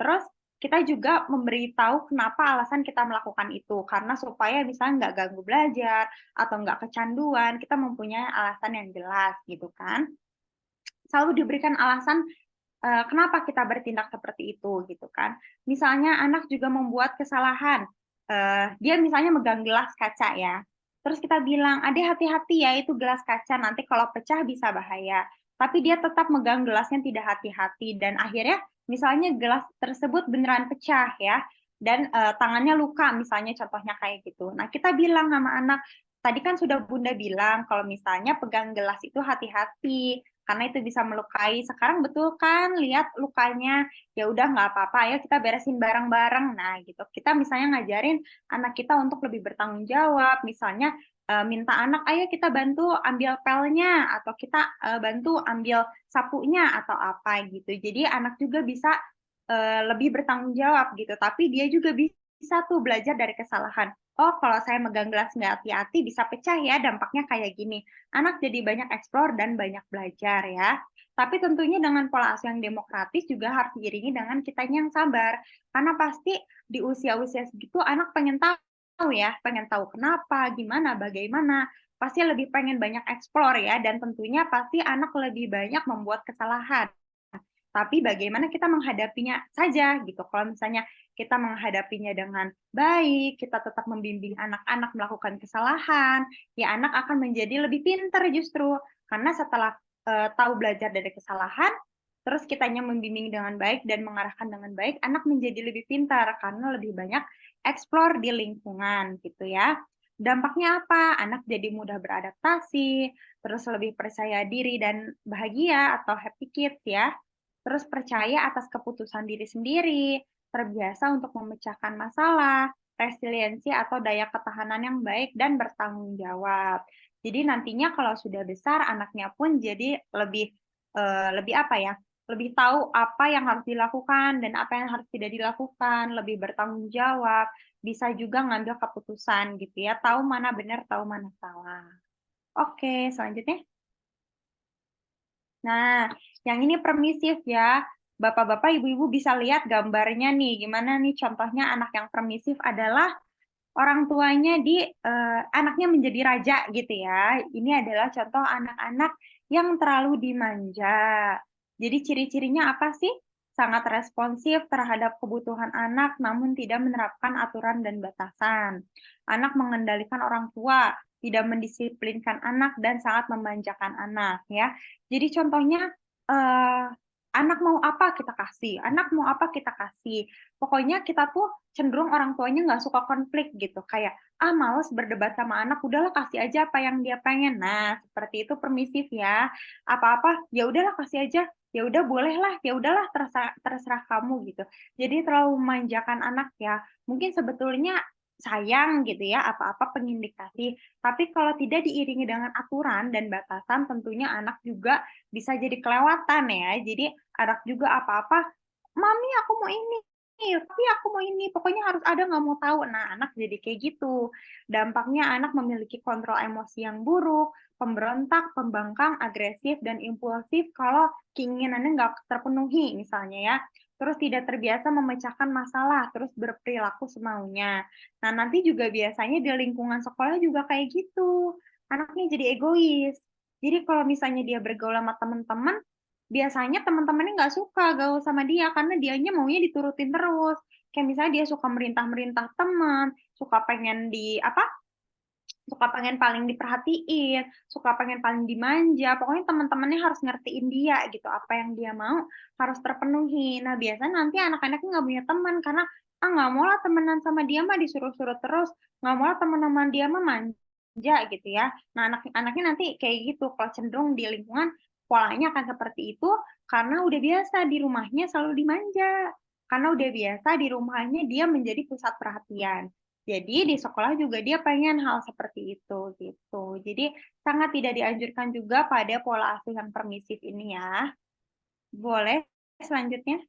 Terus kita juga memberitahu kenapa alasan kita melakukan itu, karena supaya misalnya nggak ganggu belajar atau nggak kecanduan, kita mempunyai alasan yang jelas gitu kan. Selalu diberikan alasan kenapa kita bertindak seperti itu gitu kan. Misalnya anak juga membuat kesalahan, dia misalnya megang gelas kaca ya, terus kita bilang, "Adek hati-hati ya, itu gelas kaca, nanti kalau pecah bisa bahaya." Tapi dia tetap megang gelasnya tidak hati-hati dan akhirnya misalnya gelas tersebut beneran pecah ya, dan tangannya luka misalnya contohnya kayak gitu. Nah, kita bilang sama anak, "Tadi kan sudah Bunda bilang kalau misalnya pegang gelas itu hati-hati, karena itu bisa melukai. Sekarang betul kan, lihat lukanya, ya udah nggak apa-apa, ayo kita beresin bareng-bareng." Nah gitu, kita misalnya ngajarin anak kita untuk lebih bertanggung jawab, misalnya minta anak, ayo kita bantu ambil pelnya, atau kita bantu ambil sapunya, atau apa gitu. Jadi anak juga bisa lebih bertanggung jawab gitu, tapi dia juga bisa tuh belajar dari kesalahan. Oh, kalau saya megang gelas nggak hati-hati bisa pecah ya, dampaknya kayak gini. Anak jadi banyak eksplor dan banyak belajar ya. Tapi tentunya dengan pola asuh yang demokratis juga harus diiringi dengan kitanya yang sabar. Karena pasti di usia-usia segitu anak pengen tahu ya, pengen tahu kenapa, gimana, bagaimana. Pasti lebih pengen banyak eksplor ya, dan tentunya pasti anak lebih banyak membuat kesalahan. Tapi bagaimana kita menghadapinya saja gitu. Kalau misalnya kita menghadapinya dengan baik, kita tetap membimbing anak-anak melakukan kesalahan, ya anak akan menjadi lebih pintar justru. Karena setelah tahu belajar dari kesalahan, terus kitanya membimbing dengan baik dan mengarahkan dengan baik, anak menjadi lebih pintar karena lebih banyak eksplor di lingkungan gitu ya. Dampaknya apa? Anak jadi mudah beradaptasi, terus lebih percaya diri dan bahagia atau happy kids ya. Terus percaya atas keputusan diri sendiri, terbiasa untuk memecahkan masalah, resiliensi atau daya ketahanan yang baik, dan bertanggung jawab. Jadi nantinya kalau sudah besar, anaknya pun jadi lebih apa ya? Lebih tahu apa yang harus dilakukan dan apa yang harus tidak dilakukan, lebih bertanggung jawab, bisa juga ngambil keputusan gitu ya, tahu mana benar, tahu mana salah. Oke, selanjutnya. Nah, yang ini permisif ya. Bapak-bapak, ibu-ibu bisa lihat gambarnya nih. Gimana nih contohnya anak yang permisif adalah orang tuanya anaknya menjadi raja gitu ya. Ini adalah contoh anak-anak yang terlalu dimanja. Jadi ciri-cirinya apa sih? Sangat responsif terhadap kebutuhan anak, namun tidak menerapkan aturan dan batasan. Anak mengendalikan orang tua, tidak mendisiplinkan anak, dan sangat memanjakan anak ya. Jadi contohnya Anak mau apa kita kasih, anak mau apa kita kasih. Pokoknya kita tuh cenderung orang tuanya nggak suka konflik gitu. Kayak, males berdebat sama anak, udahlah kasih aja apa yang dia pengen. Nah, seperti itu permisif ya. Apa-apa, ya udahlah kasih aja, ya udah bolehlah, ya udahlah terserah, terserah kamu gitu. Jadi terlalu memanjakan anak ya. Mungkin sebetulnya sayang gitu ya, apa-apa pengen dikasih. Tapi kalau tidak diiringi dengan aturan dan batasan, tentunya anak juga bisa jadi kelewatan ya. Jadi anak juga apa-apa, "Mami aku mau ini, tapi aku mau ini, pokoknya harus ada, nggak mau tahu." Nah, anak jadi kayak gitu. Dampaknya anak memiliki kontrol emosi yang buruk, pemberontak, pembangkang, agresif, dan impulsif kalau keinginannya nggak terpenuhi misalnya ya. Terus tidak terbiasa memecahkan masalah, terus berperilaku semaunya. Nah, nanti juga biasanya di lingkungan sekolah juga kayak gitu. Anaknya jadi egois. Jadi kalau misalnya dia bergaul sama teman-teman, biasanya teman-temannya nggak suka gaul sama dia karena dianya maunya diturutin terus. Kayak misalnya dia suka merintah-merintah teman, suka pengen di apa? Suka pengen paling diperhatiin, suka pengen paling dimanja. Pokoknya teman-temannya harus ngertiin dia gitu. Apa yang dia mau harus terpenuhi. Nah, biasanya nanti anak-anaknya nggak punya teman karena nggak mau lah temenan sama dia mah disuruh-suruh terus, nggak mau lah teman sama dia mah manja gitu ya. Nah, anak-anaknya nanti kayak gitu. Kalau cenderung di lingkungan polanya akan seperti itu karena udah biasa di rumahnya selalu dimanja. Karena udah biasa di rumahnya dia menjadi pusat perhatian. Jadi di sekolah juga dia pengen hal seperti itu gitu. Jadi sangat tidak dianjurkan juga pada pola asuh yang permisif ini ya. Boleh selanjutnya?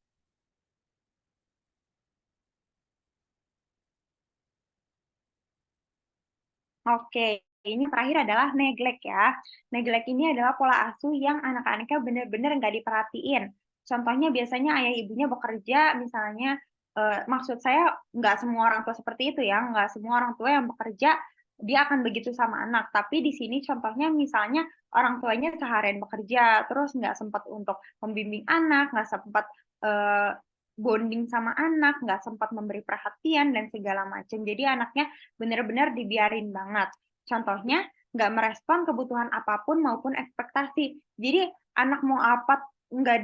Oke, ini terakhir adalah neglect ya. Neglect ini adalah pola asuh yang anak-anaknya benar-benar nggak diperhatiin. Contohnya biasanya ayah ibunya bekerja, misalnya, maksud saya nggak semua orang tua seperti itu ya, nggak semua orang tua yang bekerja, dia akan begitu sama anak. Tapi di sini contohnya misalnya orang tuanya seharian bekerja, terus nggak sempat untuk membimbing anak, nggak sempat, bonding sama anak, nggak sempat memberi perhatian dan segala macam. Jadi anaknya benar-benar dibiarin banget. Contohnya, nggak merespon kebutuhan apapun maupun ekspektasi. Jadi anak mau apa nggak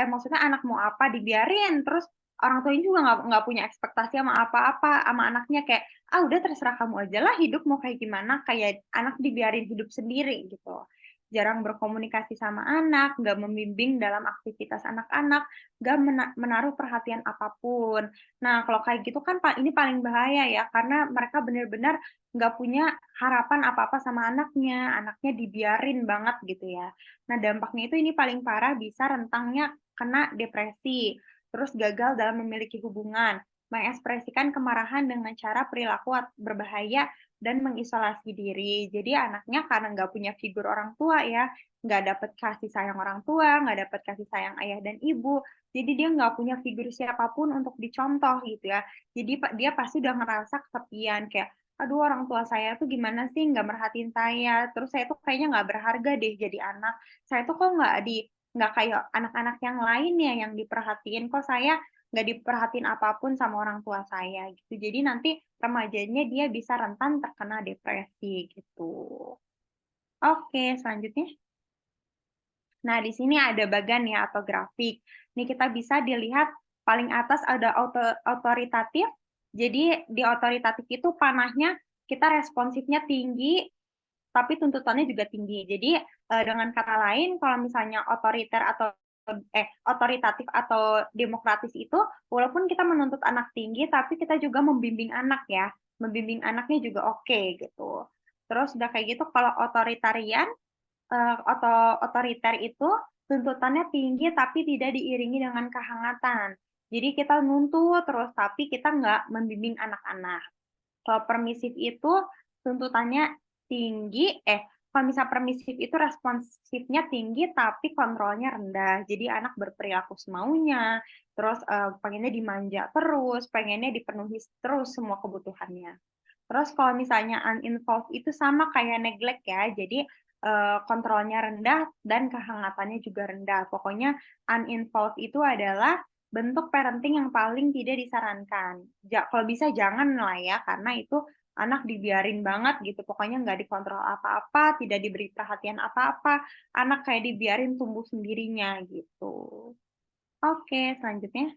maksudnya anak mau apa dibiarin, terus orang tuanya juga nggak punya ekspektasi sama apa-apa sama anaknya kayak udah terserah kamu aja lah hidup mau kayak gimana, kayak anak dibiarin hidup sendiri gitu. Jarang berkomunikasi sama anak, nggak membimbing dalam aktivitas anak-anak, nggak menaruh perhatian apapun. Nah, kalau kayak gitu kan ini paling bahaya ya, karena mereka benar-benar nggak punya harapan apa-apa sama anaknya dibiarin banget gitu ya. Nah, dampaknya itu ini paling parah bisa rentangnya kena depresi, terus gagal dalam memiliki hubungan, mengekspresikan kemarahan dengan cara perilaku berbahaya, dan mengisolasi diri. Jadi anaknya karena nggak punya figur orang tua ya, nggak dapat kasih sayang orang tua, nggak dapat kasih sayang ayah dan ibu, jadi dia nggak punya figur siapapun untuk dicontoh gitu ya. Jadi dia pasti udah ngerasa kesepian kayak, aduh orang tua saya tuh gimana sih nggak merhatiin saya, terus saya tuh kayaknya nggak berharga deh jadi anak. Saya tuh kok nggak kayak anak-anak yang lain ya yang diperhatiin, kok saya nggak diperhatiin apapun sama orang tua saya gitu. Jadi nanti remajanya dia bisa rentan terkena depresi gitu. Oke, selanjutnya. Nah, di sini ada bagan ya atau grafik. Ini kita bisa dilihat paling atas ada otoritatif. Jadi di otoritatif itu panahnya kita responsifnya tinggi, tapi tuntutannya juga tinggi. Jadi dengan kata lain, kalau misalnya otoriter atau otoritatif atau demokratis itu, walaupun kita menuntut anak tinggi, tapi kita juga membimbing anak ya, membimbing anaknya juga oke gitu. Terus udah kayak gitu, kalau otoritarian atau otoriter itu tuntutannya tinggi tapi tidak diiringi dengan kehangatan. Jadi kita nuntut terus tapi kita nggak membimbing anak-anak. Kalau permisif itu tuntutannya tinggi, kalau misal permisif itu responsifnya tinggi tapi kontrolnya rendah. Jadi anak berperilaku semaunya, terus pengennya dimanja terus, pengennya dipenuhi terus semua kebutuhannya. Terus kalau misalnya uninvolved itu sama kayak neglect ya, jadi kontrolnya rendah dan kehangatannya juga rendah. Pokoknya uninvolved itu adalah bentuk parenting yang paling tidak disarankan. Kalau bisa jangan lah ya, karena itu anak dibiarin banget gitu. Pokoknya nggak dikontrol apa-apa, tidak diberi perhatian apa-apa. Anak kayak dibiarin tumbuh sendirinya gitu. Oke, selanjutnya.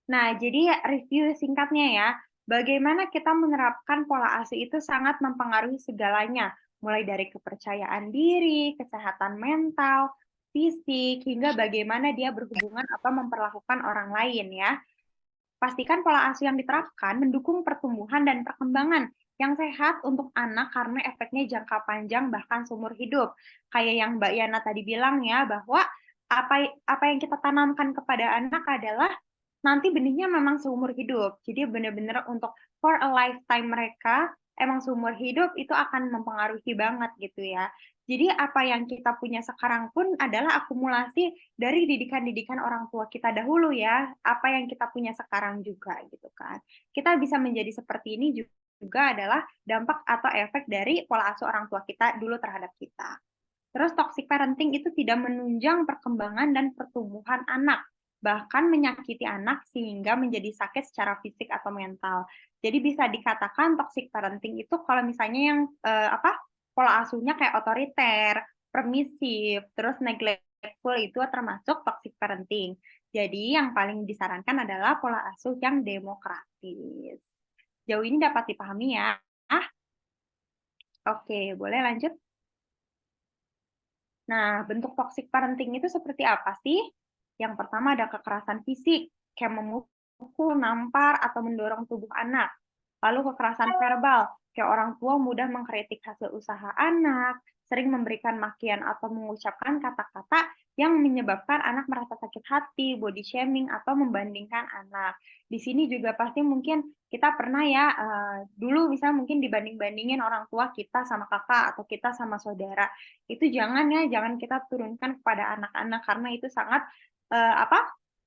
Nah, jadi review singkatnya ya, bagaimana kita menerapkan pola asuh itu sangat mempengaruhi segalanya, mulai dari kepercayaan diri, kesehatan mental, fisik, hingga bagaimana dia berhubungan atau memperlakukan orang lain ya. Pastikan pola asuh yang diterapkan mendukung pertumbuhan dan perkembangan yang sehat untuk anak karena efeknya jangka panjang bahkan seumur hidup. Kayak yang Mbak Yana tadi bilang ya, bahwa apa yang kita tanamkan kepada anak adalah nanti benihnya memang seumur hidup. Jadi benar-benar untuk for a lifetime mereka, emang seumur hidup itu akan mempengaruhi banget gitu ya. Jadi apa yang kita punya sekarang pun adalah akumulasi dari didikan-didikan orang tua kita dahulu ya, apa yang kita punya sekarang juga gitu kan. Kita bisa menjadi seperti ini juga adalah dampak atau efek dari pola asuh orang tua kita dulu terhadap kita. Terus toxic parenting itu tidak menunjang perkembangan dan pertumbuhan anak, bahkan menyakiti anak sehingga menjadi sakit secara fisik atau mental. Jadi bisa dikatakan toxic parenting itu kalau misalnya yang pola asuhnya kayak otoriter, permisif, terus neglectful itu termasuk toxic parenting. Jadi yang paling disarankan adalah pola asuh yang demokratis. Jauh ini dapat dipahami ya? Oke, boleh lanjut? Nah, bentuk toxic parenting itu seperti apa sih? Yang pertama ada kekerasan fisik, kayak memukul, nampar, atau mendorong tubuh anak. Lalu kekerasan verbal, kayak orang tua mudah mengkritik hasil usaha anak, sering memberikan makian atau mengucapkan kata-kata yang menyebabkan anak merasa sakit hati, body shaming, atau membandingkan anak. Di sini juga pasti mungkin kita pernah ya, dulu misalnya mungkin dibanding-bandingin orang tua kita sama kakak, atau kita sama saudara. Itu jangan ya, jangan kita turunkan kepada anak-anak, karena itu sangat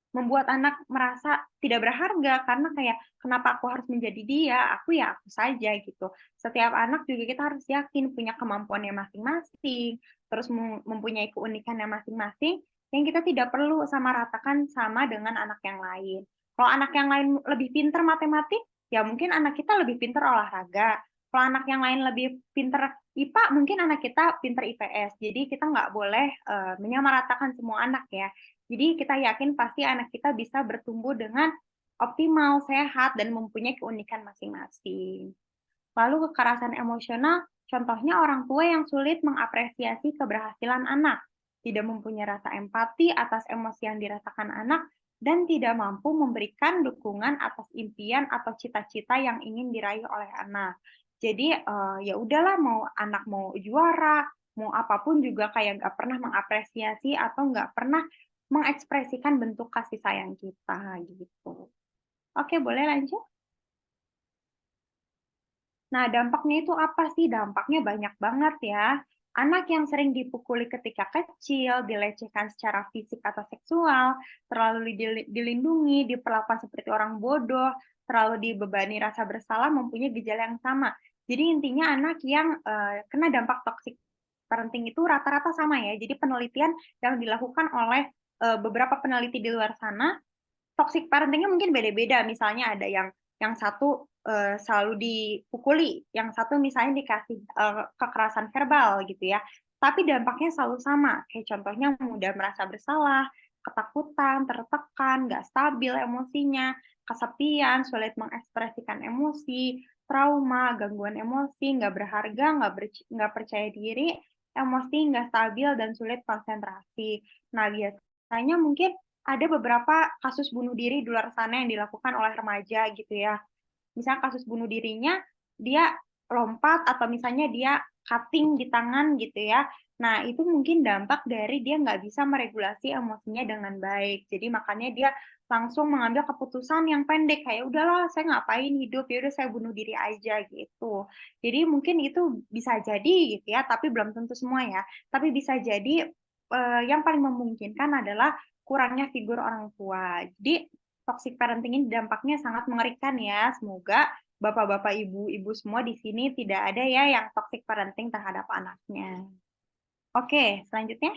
membuat anak merasa tidak berharga karena kayak kenapa aku harus menjadi dia, aku ya aku saja gitu. Setiap anak juga kita harus yakin punya kemampuannya masing-masing, terus mempunyai keunikannya masing-masing yang kita tidak perlu sama ratakan sama dengan anak yang lain. Kalau anak yang lain lebih pintar matematik, ya mungkin anak kita lebih pintar olahraga. Kalau anak yang lain lebih pintar IPA, mungkin anak kita pintar IPS. Jadi kita nggak boleh menyamaratakan semua anak ya. Jadi kita yakin pasti anak kita bisa bertumbuh dengan optimal, sehat, dan mempunyai keunikan masing-masing. Lalu kekerasan emosional, contohnya orang tua yang sulit mengapresiasi keberhasilan anak, tidak mempunyai rasa empati atas emosi yang dirasakan anak, dan tidak mampu memberikan dukungan atas impian atau cita-cita yang ingin diraih oleh anak. Jadi ya udahlah, mau anak mau juara, mau apapun juga kayak nggak pernah mengapresiasi atau nggak pernah mengekspresikan bentuk kasih sayang kita gitu. Oke, boleh lanjut? Nah, dampaknya itu apa sih? Dampaknya banyak banget ya. Anak yang sering dipukuli ketika kecil, dilecehkan secara fisik atau seksual, terlalu dilindungi, diperlakukan seperti orang bodoh, terlalu dibebani rasa bersalah, mempunyai gejala yang sama. Jadi intinya anak yang kena dampak toxic parenting itu rata-rata sama ya. Jadi penelitian yang dilakukan oleh beberapa peneliti di luar sana, toxic parenting-nya mungkin beda-beda. Misalnya ada yang satu selalu dipukuli, yang satu misalnya dikasih kekerasan verbal gitu ya. Tapi dampaknya selalu sama. Kayak contohnya mudah merasa bersalah, ketakutan, tertekan, nggak stabil emosinya, kesepian, sulit mengekspresikan emosi, trauma, gangguan emosi, nggak berharga, nggak percaya diri, emosi nggak stabil, dan sulit konsentrasi. Nah, biasanya mungkin ada beberapa kasus bunuh diri di luar sana yang dilakukan oleh remaja gitu ya. Misalnya kasus bunuh dirinya, dia lompat atau misalnya dia cutting di tangan gitu ya. Nah, itu mungkin dampak dari dia nggak bisa meregulasi emosinya dengan baik. Jadi makanya dia langsung mengambil keputusan yang pendek, kayak udahlah saya ngapain hidup, ya udah saya bunuh diri aja gitu. Jadi mungkin itu bisa jadi gitu ya, tapi belum tentu semua ya. Tapi bisa jadi yang paling memungkinkan adalah kurangnya figur orang tua. Jadi toxic parenting ini dampaknya sangat mengerikan ya. Semoga bapak-bapak, ibu-ibu semua di sini tidak ada ya yang toxic parenting terhadap anaknya. Oke, selanjutnya.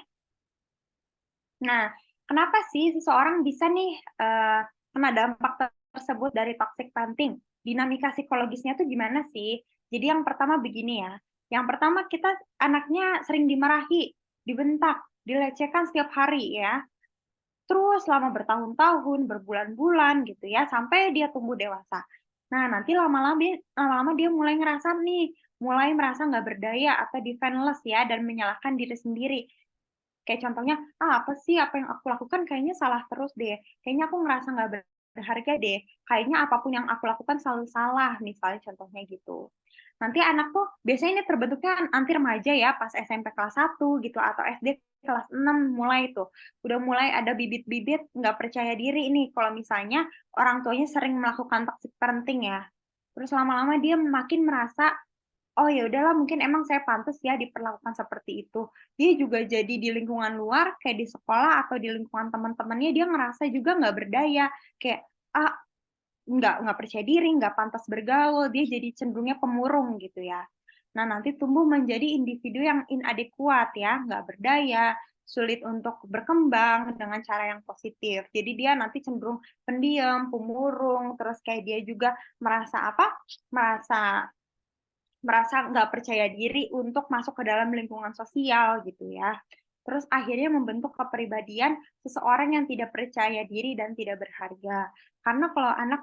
Nah, kenapa sih seseorang bisa nih kena dampak tersebut dari toxic parenting? Dinamika psikologisnya tuh gimana sih? Jadi yang pertama begini ya. Yang pertama kita anaknya sering dimarahi, dibentak, dilecehkan setiap hari ya. terus selama bertahun-tahun, berbulan-bulan gitu ya, sampai dia tumbuh dewasa. Nah, nanti lama-lama dia mulai ngerasa nih, mulai merasa nggak berdaya atau defenseless ya, dan menyalahkan diri sendiri. Kayak contohnya, apa sih apa yang aku lakukan kayaknya salah terus deh. Kayaknya aku ngerasa nggak berharga deh. Kayaknya apapun yang aku lakukan selalu salah, misalnya contohnya gitu. Nanti anak tuh biasanya ini terbentuknya nanti remaja ya, pas SMP kelas 1 gitu, atau SD kelas 6 mulai tuh. Udah mulai ada bibit-bibit nggak percaya diri ini kalau misalnya orang tuanya sering melakukan toxic parenting ya. Terus lama-lama dia makin merasa, oh ya udahlah mungkin emang saya pantas ya diperlakukan seperti itu. Dia juga jadi di lingkungan luar, kayak di sekolah atau di lingkungan teman-temannya dia ngerasa juga nggak berdaya, kayak ah nggak percaya diri, nggak pantas bergaul, dia jadi cenderungnya pemurung gitu ya. Nah nanti tumbuh menjadi individu yang inadequat ya, nggak berdaya, sulit untuk berkembang dengan cara yang positif. Jadi dia nanti cenderung pendiam, pemurung, terus kayak dia juga merasa apa? Merasa nggak percaya diri untuk masuk ke dalam lingkungan sosial gitu ya. Terus akhirnya membentuk kepribadian seseorang yang tidak percaya diri dan tidak berharga. Karena kalau anak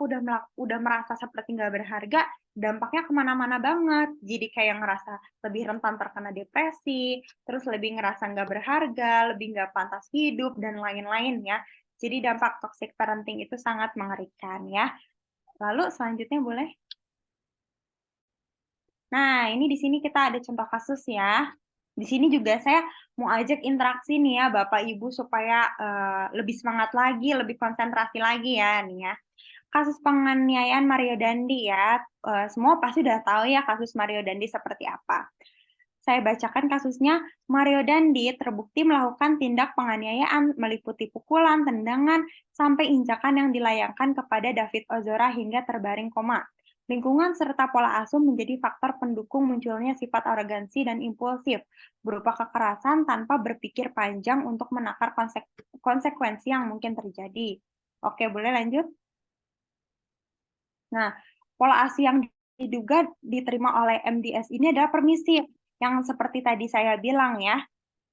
udah merasa seperti nggak berharga, dampaknya kemana-mana banget. Jadi kayak ngerasa lebih rentan terkena depresi, terus lebih ngerasa nggak berharga, lebih nggak pantas hidup, dan lain-lain ya. Jadi dampak toxic parenting itu sangat mengerikan ya. Lalu selanjutnya boleh? Nah, ini di sini kita ada contoh kasus ya. Di sini juga saya mau ajak interaksi nih ya Bapak Ibu supaya lebih semangat lagi, lebih konsentrasi lagi ya nih ya. Kasus penganiayaan Mario Dandi ya. Semua pasti udah tahu ya kasus Mario Dandi seperti apa. Saya bacakan kasusnya. Mario Dandi terbukti melakukan tindak penganiayaan meliputi pukulan, tendangan, sampai injakan yang dilayangkan kepada David Ozora hingga terbaring koma. Lingkungan serta pola asuh menjadi faktor pendukung munculnya sifat arogansi dan impulsif, berupa kekerasan tanpa berpikir panjang untuk menakar konsekuensi yang mungkin terjadi. Oke, boleh lanjut? Nah, pola asuh yang diduga diterima oleh MDS ini adalah permisif, yang seperti tadi saya bilang ya.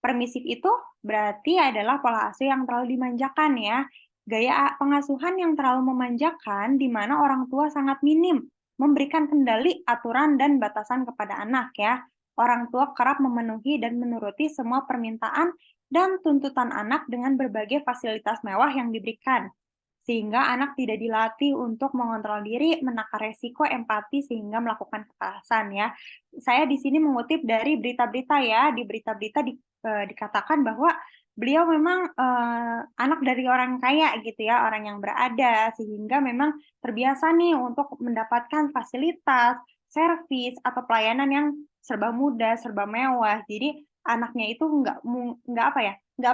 Permisif itu berarti adalah pola asuh yang terlalu dimanjakan ya. Gaya pengasuhan yang terlalu memanjakan di mana orang tua sangat minim memberikan kendali, aturan, dan batasan kepada anak ya. Orang tua kerap memenuhi dan menuruti semua permintaan dan tuntutan anak dengan berbagai fasilitas mewah yang diberikan. Sehingga anak tidak dilatih untuk mengontrol diri, menakar resiko, empati, sehingga melakukan kekerasan ya. Saya di sini mengutip dari berita-berita ya, di berita-berita dikatakan bahwa beliau memang anak dari orang kaya gitu ya, orang yang berada, sehingga memang terbiasa nih untuk mendapatkan fasilitas, servis, atau pelayanan yang serba mudah, serba mewah. Jadi anaknya itu nggak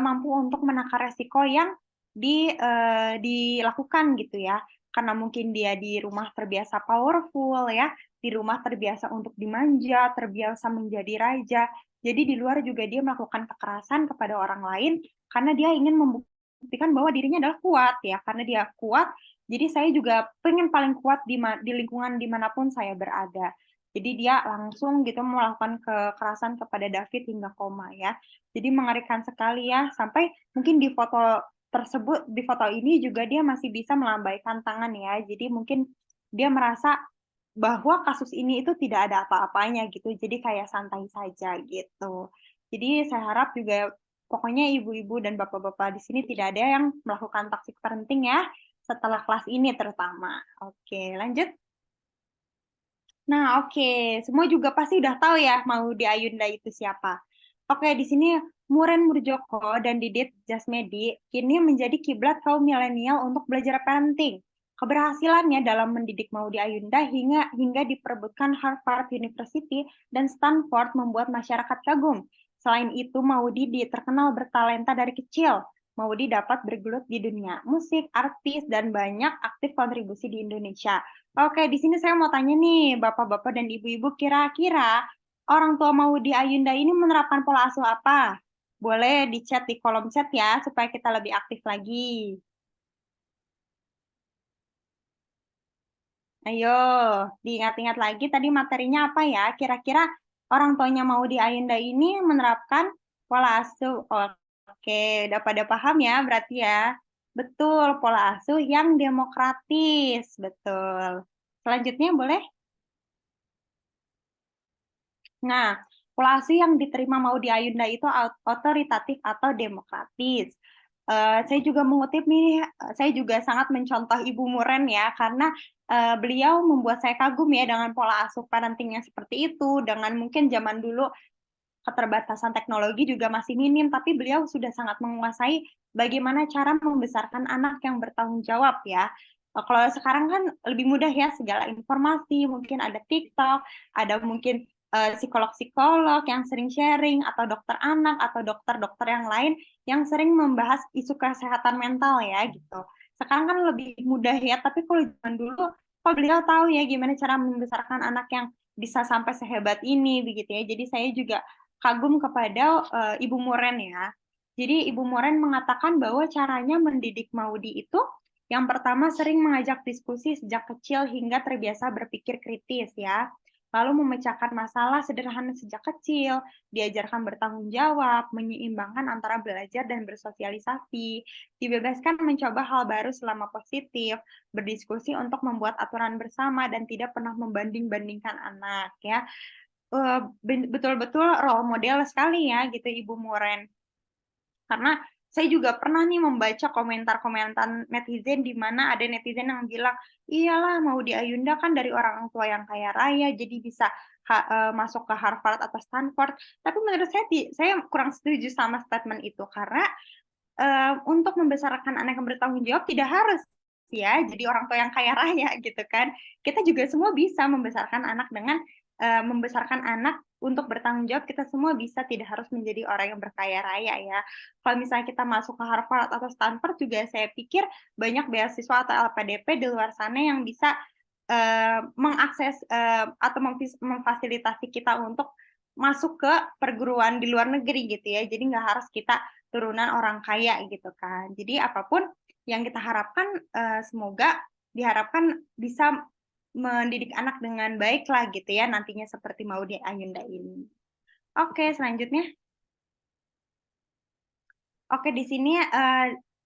mampu untuk menakar resiko yang dilakukan gitu ya, karena mungkin dia di rumah terbiasa powerful ya, di rumah terbiasa untuk dimanja, terbiasa menjadi raja, jadi di luar juga dia melakukan kekerasan kepada orang lain karena dia ingin membuktikan bahwa dirinya adalah kuat ya, karena dia kuat, jadi saya juga pengen paling kuat di lingkungan dimanapun saya berada. Jadi dia langsung gitu melakukan kekerasan kepada David hingga koma ya. Jadi mengerikan sekali ya, sampai mungkin di foto tersebut, di foto ini juga dia masih bisa melambaikan tangan ya. Jadi mungkin dia merasa bahwa kasus ini itu tidak ada apa-apanya gitu. Jadi kayak santai saja gitu. Jadi saya harap juga pokoknya ibu-ibu dan bapak-bapak di sini tidak ada yang melakukan toxic parenting ya setelah kelas ini terutama. Oke, lanjut. Nah, oke. Semua juga pasti udah tahu ya Maudy Ayunda itu siapa. Oke, di sini Muren Murjoko dan Didit Jasmedi kini menjadi kiblat kaum milenial untuk belajar parenting. Keberhasilannya dalam mendidik Maudy Ayunda hingga diperebutkan Harvard University dan Stanford membuat masyarakat kagum. Selain itu, Maudy terkenal bertalenta dari kecil. Maudy dapat bergelut di dunia musik, artis, dan banyak aktif kontribusi di Indonesia. Oke, di sini saya mau tanya nih, Bapak-bapak dan Ibu-ibu, kira-kira orang tua Maudy Ayunda ini menerapkan pola asuh apa? Boleh di chat di kolom chat ya, supaya kita lebih aktif lagi. Ayo, diingat-ingat lagi tadi materinya apa ya? Kira-kira orang tuanya Maudy Ayunda ini menerapkan pola asuh. Oke, udah pada paham ya berarti ya. Betul, pola asuh yang demokratis. Betul. Selanjutnya boleh? Nah, pola asuh yang diterima Maudy Ayunda itu otoritatif atau demokratis. Saya juga mengutip nih, saya juga sangat mencontoh Ibu Muren ya, karena beliau membuat saya kagum ya dengan pola asuh parenting yang seperti itu, dengan mungkin zaman dulu keterbatasan teknologi juga masih minim, tapi beliau sudah sangat menguasai bagaimana cara membesarkan anak yang bertanggung jawab ya. Kalau sekarang kan lebih mudah ya, segala informasi, mungkin ada TikTok, ada mungkin psikolog-psikolog yang sering sharing, atau dokter anak, atau dokter-dokter yang lain yang sering membahas isu kesehatan mental ya gitu. Sekarang kan lebih mudah ya, tapi kalau zaman dulu, kok beliau tahu ya gimana cara membesarkan anak yang bisa sampai sehebat ini begitu ya. Jadi saya juga kagum kepada Ibu Muren ya. Jadi Ibu Muren mengatakan bahwa caranya mendidik Maudy itu yang pertama sering mengajak diskusi sejak kecil hingga terbiasa berpikir kritis ya. Lalu memecahkan masalah sederhana sejak kecil, diajarkan bertanggung jawab, menyeimbangkan antara belajar dan bersosialisasi, dibebaskan mencoba hal baru selama positif, berdiskusi untuk membuat aturan bersama dan tidak pernah membanding-bandingkan anak ya. Betul-betul role model sekali ya gitu Ibu Muren. Karena saya juga pernah nih membaca komentar-komentar netizen di mana ada netizen yang bilang, iyalah Maudy Ayunda kan dari orang tua yang kaya raya, jadi bisa masuk ke Harvard atau Stanford. Tapi menurut saya kurang setuju sama statement itu, karena untuk membesarkan anak yang bertanggung jawab tidak harus ya jadi orang tua yang kaya raya gitu kan. Kita juga semua bisa membesarkan anak dengan membesarkan anak untuk bertanggung jawab, kita semua bisa, tidak harus menjadi orang yang berkaya raya ya. Kalau misalnya kita masuk ke Harvard atau Stanford juga saya pikir banyak beasiswa atau LPDP di luar sana yang bisa mengakses atau memfasilitasi kita untuk masuk ke perguruan di luar negeri gitu ya. Jadi nggak harus kita turunan orang kaya gitu kan. Jadi apapun yang kita harapkan semoga diharapkan bisa mendidik anak dengan baik lah gitu ya nantinya seperti Maudy Ayunda ini. Oke, selanjutnya. Oke, di sini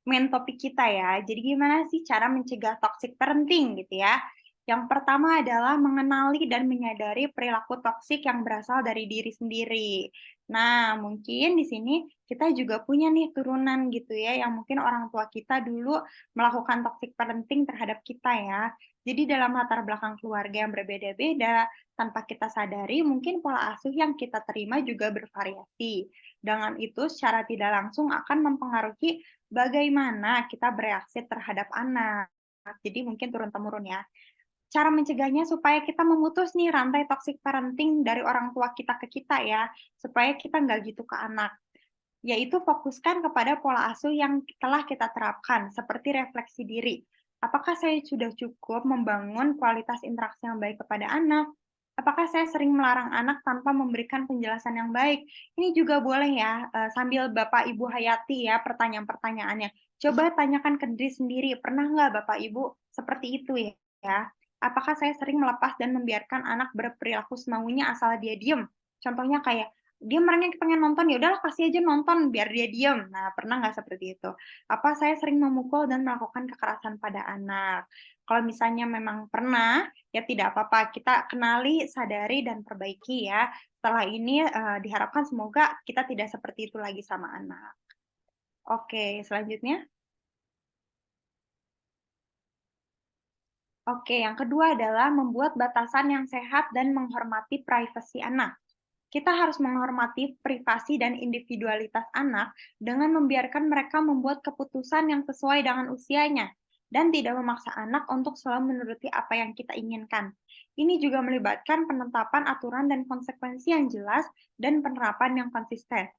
main topik kita ya. Jadi gimana sih cara mencegah toxic parenting gitu ya? Yang pertama adalah mengenali dan menyadari perilaku toksik yang berasal dari diri sendiri. Nah, mungkin di sini kita juga punya nih turunan gitu ya, yang mungkin orang tua kita dulu melakukan toxic parenting terhadap kita ya. Jadi dalam latar belakang keluarga yang berbeda-beda, tanpa kita sadari mungkin pola asuh yang kita terima juga bervariasi. Dengan itu secara tidak langsung akan mempengaruhi bagaimana kita bereaksi terhadap anak. Jadi mungkin turun-temurun ya. Cara mencegahnya supaya kita memutus nih rantai toxic parenting dari orang tua kita ke kita ya, supaya kita nggak gitu ke anak. Yaitu fokuskan kepada pola asuh yang telah kita terapkan, seperti refleksi diri. Apakah saya sudah cukup membangun kualitas interaksi yang baik kepada anak? Apakah saya sering melarang anak tanpa memberikan penjelasan yang baik? Ini juga boleh ya, sambil Bapak Ibu hayati ya pertanyaan-pertanyaannya. Coba tanyakan ke diri sendiri, pernah nggak Bapak Ibu seperti itu ya? Apakah saya sering melepas dan membiarkan anak berperilaku semaunya asal dia diem? Contohnya kayak, dia merengek pengen nonton, ya udahlah kasih aja nonton biar dia diem. Nah, pernah nggak seperti itu? Apa saya sering memukul dan melakukan kekerasan pada anak? Kalau misalnya memang pernah, ya tidak apa-apa. Kita kenali, sadari, dan perbaiki ya. Setelah ini diharapkan semoga kita tidak seperti itu lagi sama anak. Oke, selanjutnya. Oke, yang kedua adalah membuat batasan yang sehat dan menghormati privasi anak. Kita harus menghormati privasi dan individualitas anak dengan membiarkan mereka membuat keputusan yang sesuai dengan usianya dan tidak memaksa anak untuk selalu menuruti apa yang kita inginkan. Ini juga melibatkan penetapan aturan dan konsekuensi yang jelas dan penerapan yang konsisten.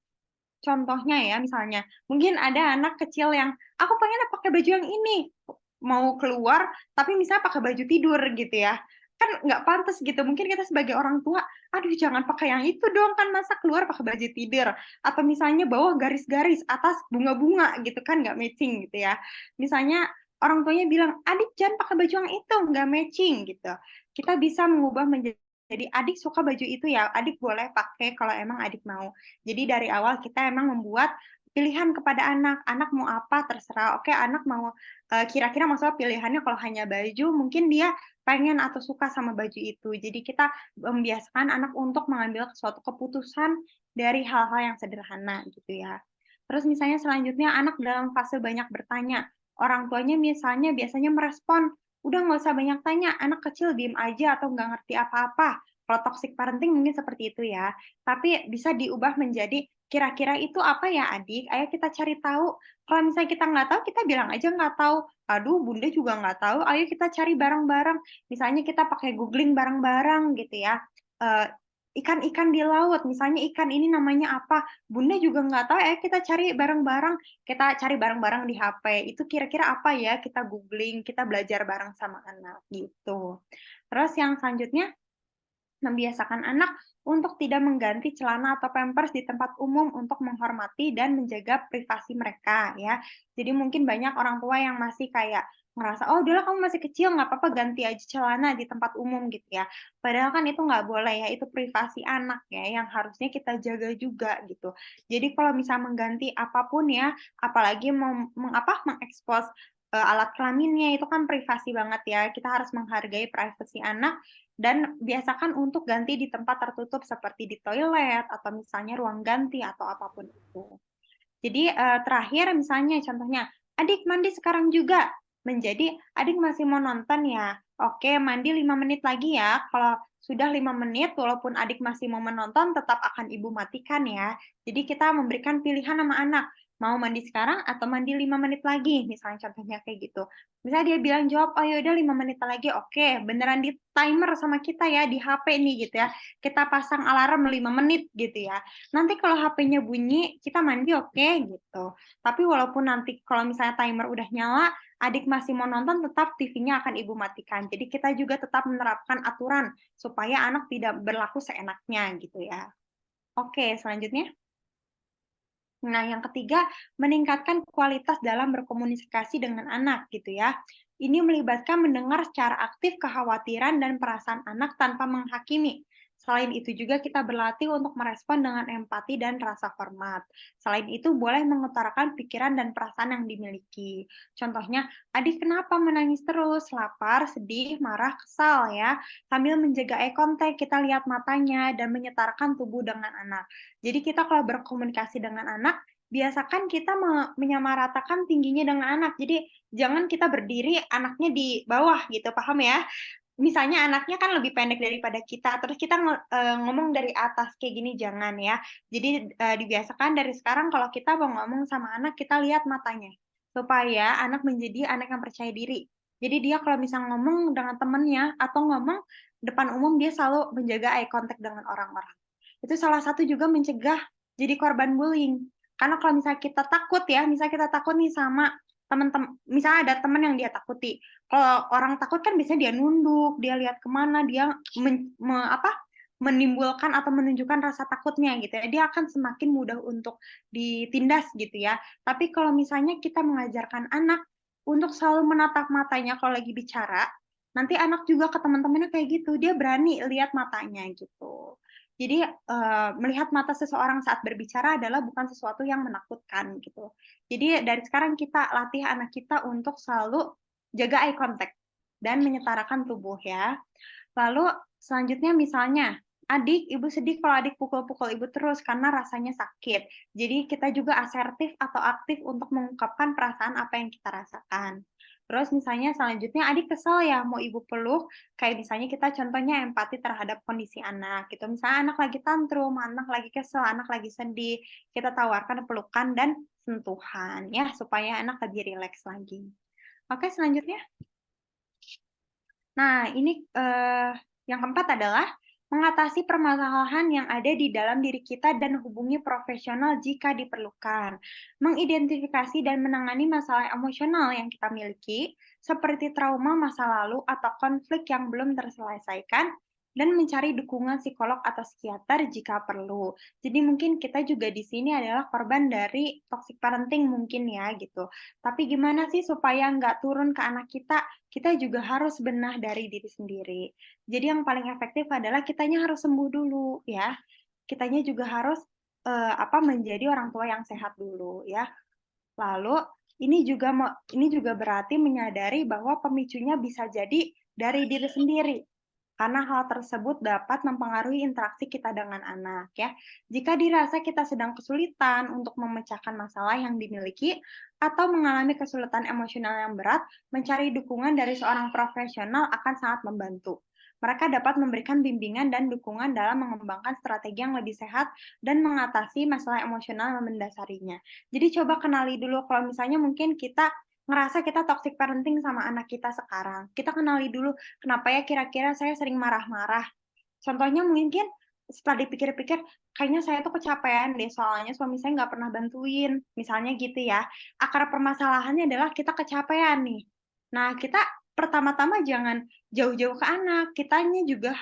Contohnya ya, misalnya, mungkin ada anak kecil yang, aku pengen pakai baju yang ini, mau keluar, tapi misalnya pakai baju tidur gitu ya. Kan nggak pantas gitu, mungkin kita sebagai orang tua, aduh jangan pakai yang itu dong, kan masa keluar pakai baju tidur. Atau misalnya bawa garis-garis atas bunga-bunga gitu kan, nggak matching gitu ya. Misalnya orang tuanya bilang, adik jangan pakai baju yang itu, nggak matching gitu. Kita bisa mengubah menjadi adik suka baju itu ya, adik boleh pakai kalau emang adik mau. Jadi dari awal kita emang membuat pilihan kepada anak. Anak mau apa terserah. Oke, anak mau kira-kira maksudnya pilihannya kalau hanya baju, mungkin dia pengen atau suka sama baju itu. Jadi kita membiasakan anak untuk mengambil suatu keputusan dari hal-hal yang sederhana gitu ya. Terus misalnya selanjutnya anak dalam fase banyak bertanya. Orang tuanya misalnya biasanya merespon, udah nggak usah banyak tanya, anak kecil diem aja atau nggak ngerti apa-apa. Kalau toxic parenting mungkin seperti itu ya. Tapi bisa diubah menjadi kira-kira itu apa ya adik? Ayo kita cari tahu. Kalau misalnya kita nggak tahu, kita bilang aja nggak tahu. Aduh, bunda juga nggak tahu. Ayo kita cari bareng-bareng. Misalnya kita pakai googling bareng-bareng gitu ya. Ikan-ikan di laut, misalnya ikan ini namanya apa? Bunda juga nggak tahu. Kita cari bareng-bareng. Kita cari bareng-bareng di HP. Itu kira-kira apa ya? Kita googling, kita belajar bareng sama anak gitu. Terus yang selanjutnya, membiasakan anak untuk tidak mengganti celana atau pampers di tempat umum untuk menghormati dan menjaga privasi mereka ya. Jadi mungkin banyak orang tua yang masih kayak ngerasa, oh udahlah kamu masih kecil, nggak apa-apa ganti aja celana di tempat umum gitu ya. Padahal kan itu nggak boleh ya, itu privasi anak ya, yang harusnya kita jaga juga gitu. Jadi kalau misalnya mengganti apapun ya, apalagi mengekspos alat kelaminnya, itu kan privasi banget ya. Kita harus menghargai privasi anak, dan biasakan untuk ganti di tempat tertutup seperti di toilet atau misalnya ruang ganti atau apapun itu. Jadi terakhir misalnya contohnya, adik mandi sekarang juga, menjadi adik masih mau nonton ya, oke mandi 5 menit lagi ya, kalau sudah 5 menit walaupun adik masih mau menonton tetap akan ibu matikan ya. Jadi kita memberikan pilihan sama anak, mau mandi sekarang atau mandi 5 menit lagi, misalnya contohnya kayak gitu. Misalnya dia bilang jawab, oh yaudah 5 menit lagi, oke beneran di timer sama kita ya, di HP nih gitu ya, kita pasang alarm 5 menit gitu ya. Nanti kalau HP-nya bunyi, kita mandi oke gitu. Tapi walaupun nanti kalau misalnya timer udah nyala, adik masih mau nonton, tetap TV-nya akan ibu matikan. Jadi kita juga tetap menerapkan aturan supaya anak tidak berlaku seenaknya gitu ya. Oke, selanjutnya. Nah, yang ketiga, meningkatkan kualitas dalam berkomunikasi dengan anak gitu ya. Ini melibatkan mendengar secara aktif kekhawatiran dan perasaan anak tanpa menghakimi. Selain itu juga kita berlatih untuk merespon dengan empati dan rasa hormat. Selain itu boleh mengutarakan pikiran dan perasaan yang dimiliki. Contohnya, adik kenapa menangis terus, lapar, sedih, marah, kesal ya. Sambil menjaga eye contact, kita lihat matanya dan menyetarkan tubuh dengan anak. Jadi kita kalau berkomunikasi dengan anak, biasakan kita menyamaratakan tingginya dengan anak. Jadi jangan kita berdiri, anaknya di bawah gitu, paham ya? Misalnya anaknya kan lebih pendek daripada kita, terus kita ngomong dari atas kayak gini, jangan ya. Jadi dibiasakan dari sekarang kalau kita mau ngomong sama anak, kita lihat matanya. Supaya anak menjadi anak yang percaya diri. Jadi dia kalau misalnya ngomong dengan temennya, atau ngomong depan umum, dia selalu menjaga eye contact dengan orang-orang. Itu salah satu juga mencegah jadi korban bullying. Karena kalau misalnya kita takut ya, misalnya kita takut nih sama teman-teman, misalnya ada teman yang dia takuti. Kalau orang takut kan biasanya dia nunduk, dia lihat kemana, dia menimbulkan atau menunjukkan rasa takutnya gitu ya. Dia akan semakin mudah untuk ditindas gitu ya. Tapi kalau misalnya kita mengajarkan anak untuk selalu menatap matanya kalau lagi bicara, nanti anak juga ke teman-temannya kayak gitu, dia berani lihat matanya gitu. Jadi melihat mata seseorang saat berbicara adalah bukan sesuatu yang menakutkan gitu. Jadi dari sekarang kita latih anak kita untuk selalu jaga eye contact dan menyetarakan tubuh ya. Lalu selanjutnya misalnya, adik, ibu sedih kalau adik pukul-pukul ibu terus karena rasanya sakit. Jadi kita juga asertif atau aktif untuk mengungkapkan perasaan apa yang kita rasakan. Terus misalnya selanjutnya adik kesel ya mau ibu peluk, kayak misalnya kita contohnya empati terhadap kondisi anak gitu. Misalnya anak lagi tantrum, anak lagi kesel, anak lagi sedih, kita tawarkan pelukan dan sentuhan ya supaya anak lebih rileks lagi. Oke, selanjutnya. Nah, ini yang keempat adalah mengatasi permasalahan yang ada di dalam diri kita dan hubungi profesional jika diperlukan. Mengidentifikasi dan menangani masalah emosional yang kita miliki, seperti trauma masa lalu atau konflik yang belum terselesaikan, dan mencari dukungan psikolog atau psikiater jika perlu. Jadi mungkin kita juga di sini adalah korban dari toxic parenting mungkin ya gitu. Tapi gimana sih supaya nggak turun ke anak kita? Kita juga harus benah dari diri sendiri. Jadi yang paling efektif adalah kitanya harus sembuh dulu ya. Kitanya juga harus menjadi orang tua yang sehat dulu ya. Lalu ini juga berarti menyadari bahwa pemicunya bisa jadi dari diri sendiri. Karena hal tersebut dapat mempengaruhi interaksi kita dengan anak ya. Jika dirasa kita sedang kesulitan untuk memecahkan masalah yang dimiliki atau mengalami kesulitan emosional yang berat, mencari dukungan dari seorang profesional akan sangat membantu. Mereka dapat memberikan bimbingan dan dukungan dalam mengembangkan strategi yang lebih sehat dan mengatasi masalah emosional yang mendasarinya. Jadi coba kenali dulu kalau misalnya mungkin kita ngerasa kita toxic parenting sama anak kita sekarang. Kita kenali dulu, kenapa ya kira-kira saya sering marah-marah. Contohnya mungkin setelah dipikir-pikir, kayaknya saya tuh kecapean deh, soalnya suami saya nggak pernah bantuin. Misalnya gitu ya. Akar permasalahannya adalah kita kecapean nih. Nah, kita pertama-tama jangan jauh-jauh ke anak. Kitanya juga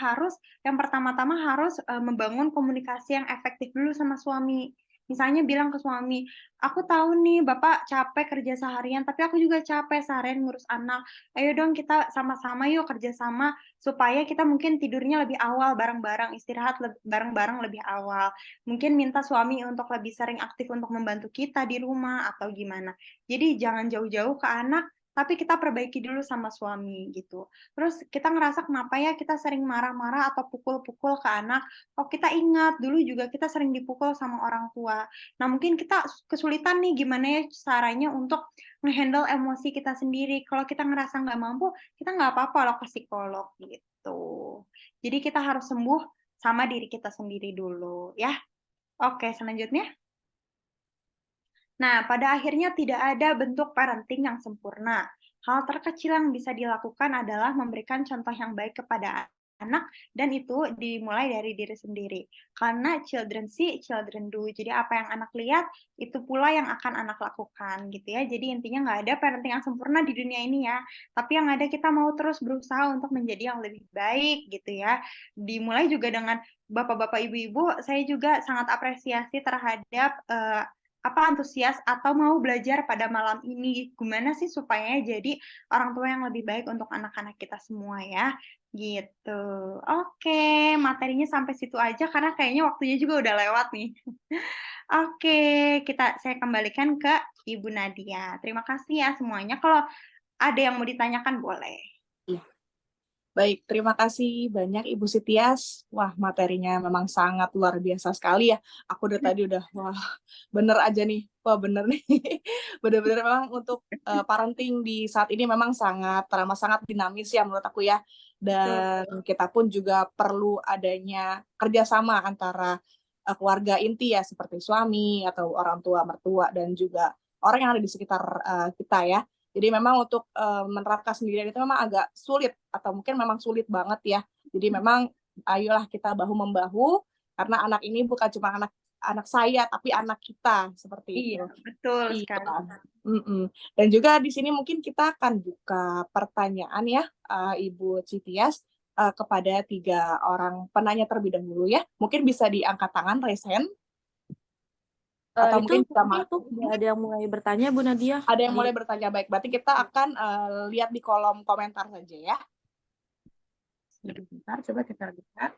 yang pertama-tama harus membangun komunikasi yang efektif dulu sama suami. Misalnya bilang ke suami, aku tahu nih Bapak capek kerja seharian, tapi aku juga capek seharian ngurus anak. Ayo dong kita sama-sama yuk kerjasama supaya kita mungkin tidurnya lebih awal bareng-bareng, istirahat bareng-bareng lebih awal. Mungkin minta suami untuk lebih sering aktif untuk membantu kita di rumah atau gimana. Jadi jangan jauh-jauh ke anak, tapi kita perbaiki dulu sama suami gitu. Terus kita ngerasa kenapa ya kita sering marah-marah atau pukul-pukul ke anak. Oh kita ingat dulu juga kita sering dipukul sama orang tua. Nah mungkin kita kesulitan nih gimana ya caranya untuk ngehandle emosi kita sendiri. Kalau kita ngerasa nggak mampu, kita nggak apa-apa loh ke psikolog gitu. Jadi kita harus sembuh sama diri kita sendiri dulu ya. Oke, selanjutnya. Nah, pada akhirnya tidak ada bentuk parenting yang sempurna. Hal terkecil yang bisa dilakukan adalah memberikan contoh yang baik kepada anak, dan itu dimulai dari diri sendiri. Karena children see, children do. Jadi apa yang anak lihat, itu pula yang akan anak lakukan gitu ya. Jadi intinya nggak ada parenting yang sempurna di dunia ini ya. Tapi yang ada kita mau terus berusaha untuk menjadi yang lebih baik gitu ya. Dimulai juga dengan bapak-bapak, ibu-ibu, saya juga sangat apresiasi terhadap antusias atau mau belajar pada malam ini gimana sih supaya jadi orang tua yang lebih baik untuk anak-anak kita semua ya gitu. Oke, materinya sampai situ aja karena kayaknya waktunya juga udah lewat nih. Oke, saya kembalikan ke Ibu Nadia. Terima kasih ya semuanya. Kalau ada yang mau ditanyakan boleh. Baik, terima kasih banyak Ibu Sitias. Wah, materinya memang sangat luar biasa sekali ya. Aku dari tadi udah, wah, bener aja nih. Wah, bener nih. Bener-bener memang untuk parenting di saat ini memang sangat dinamis ya menurut aku ya. Dan kita pun juga perlu adanya kerjasama antara keluarga inti ya, seperti suami atau orang tua, mertua, dan juga orang yang ada di sekitar kita ya. Jadi memang untuk menerapkan sendirian itu memang agak sulit atau mungkin memang sulit banget ya. Jadi memang ayolah kita bahu-membahu karena anak ini bukan cuma anak saya tapi anak kita seperti itu. Iya, betul sekali. Dan juga di sini mungkin kita akan buka pertanyaan ya Ibu Citias kepada 3 orang penanya terlebih dahulu ya. Mungkin bisa diangkat tangan, raise hand. Atau mungkin ada yang mulai bertanya, Bu Nadia. Ada yang mulai bertanya, baik. Berarti kita akan lihat di kolom komentar saja ya. Sebentar, coba kita lihat.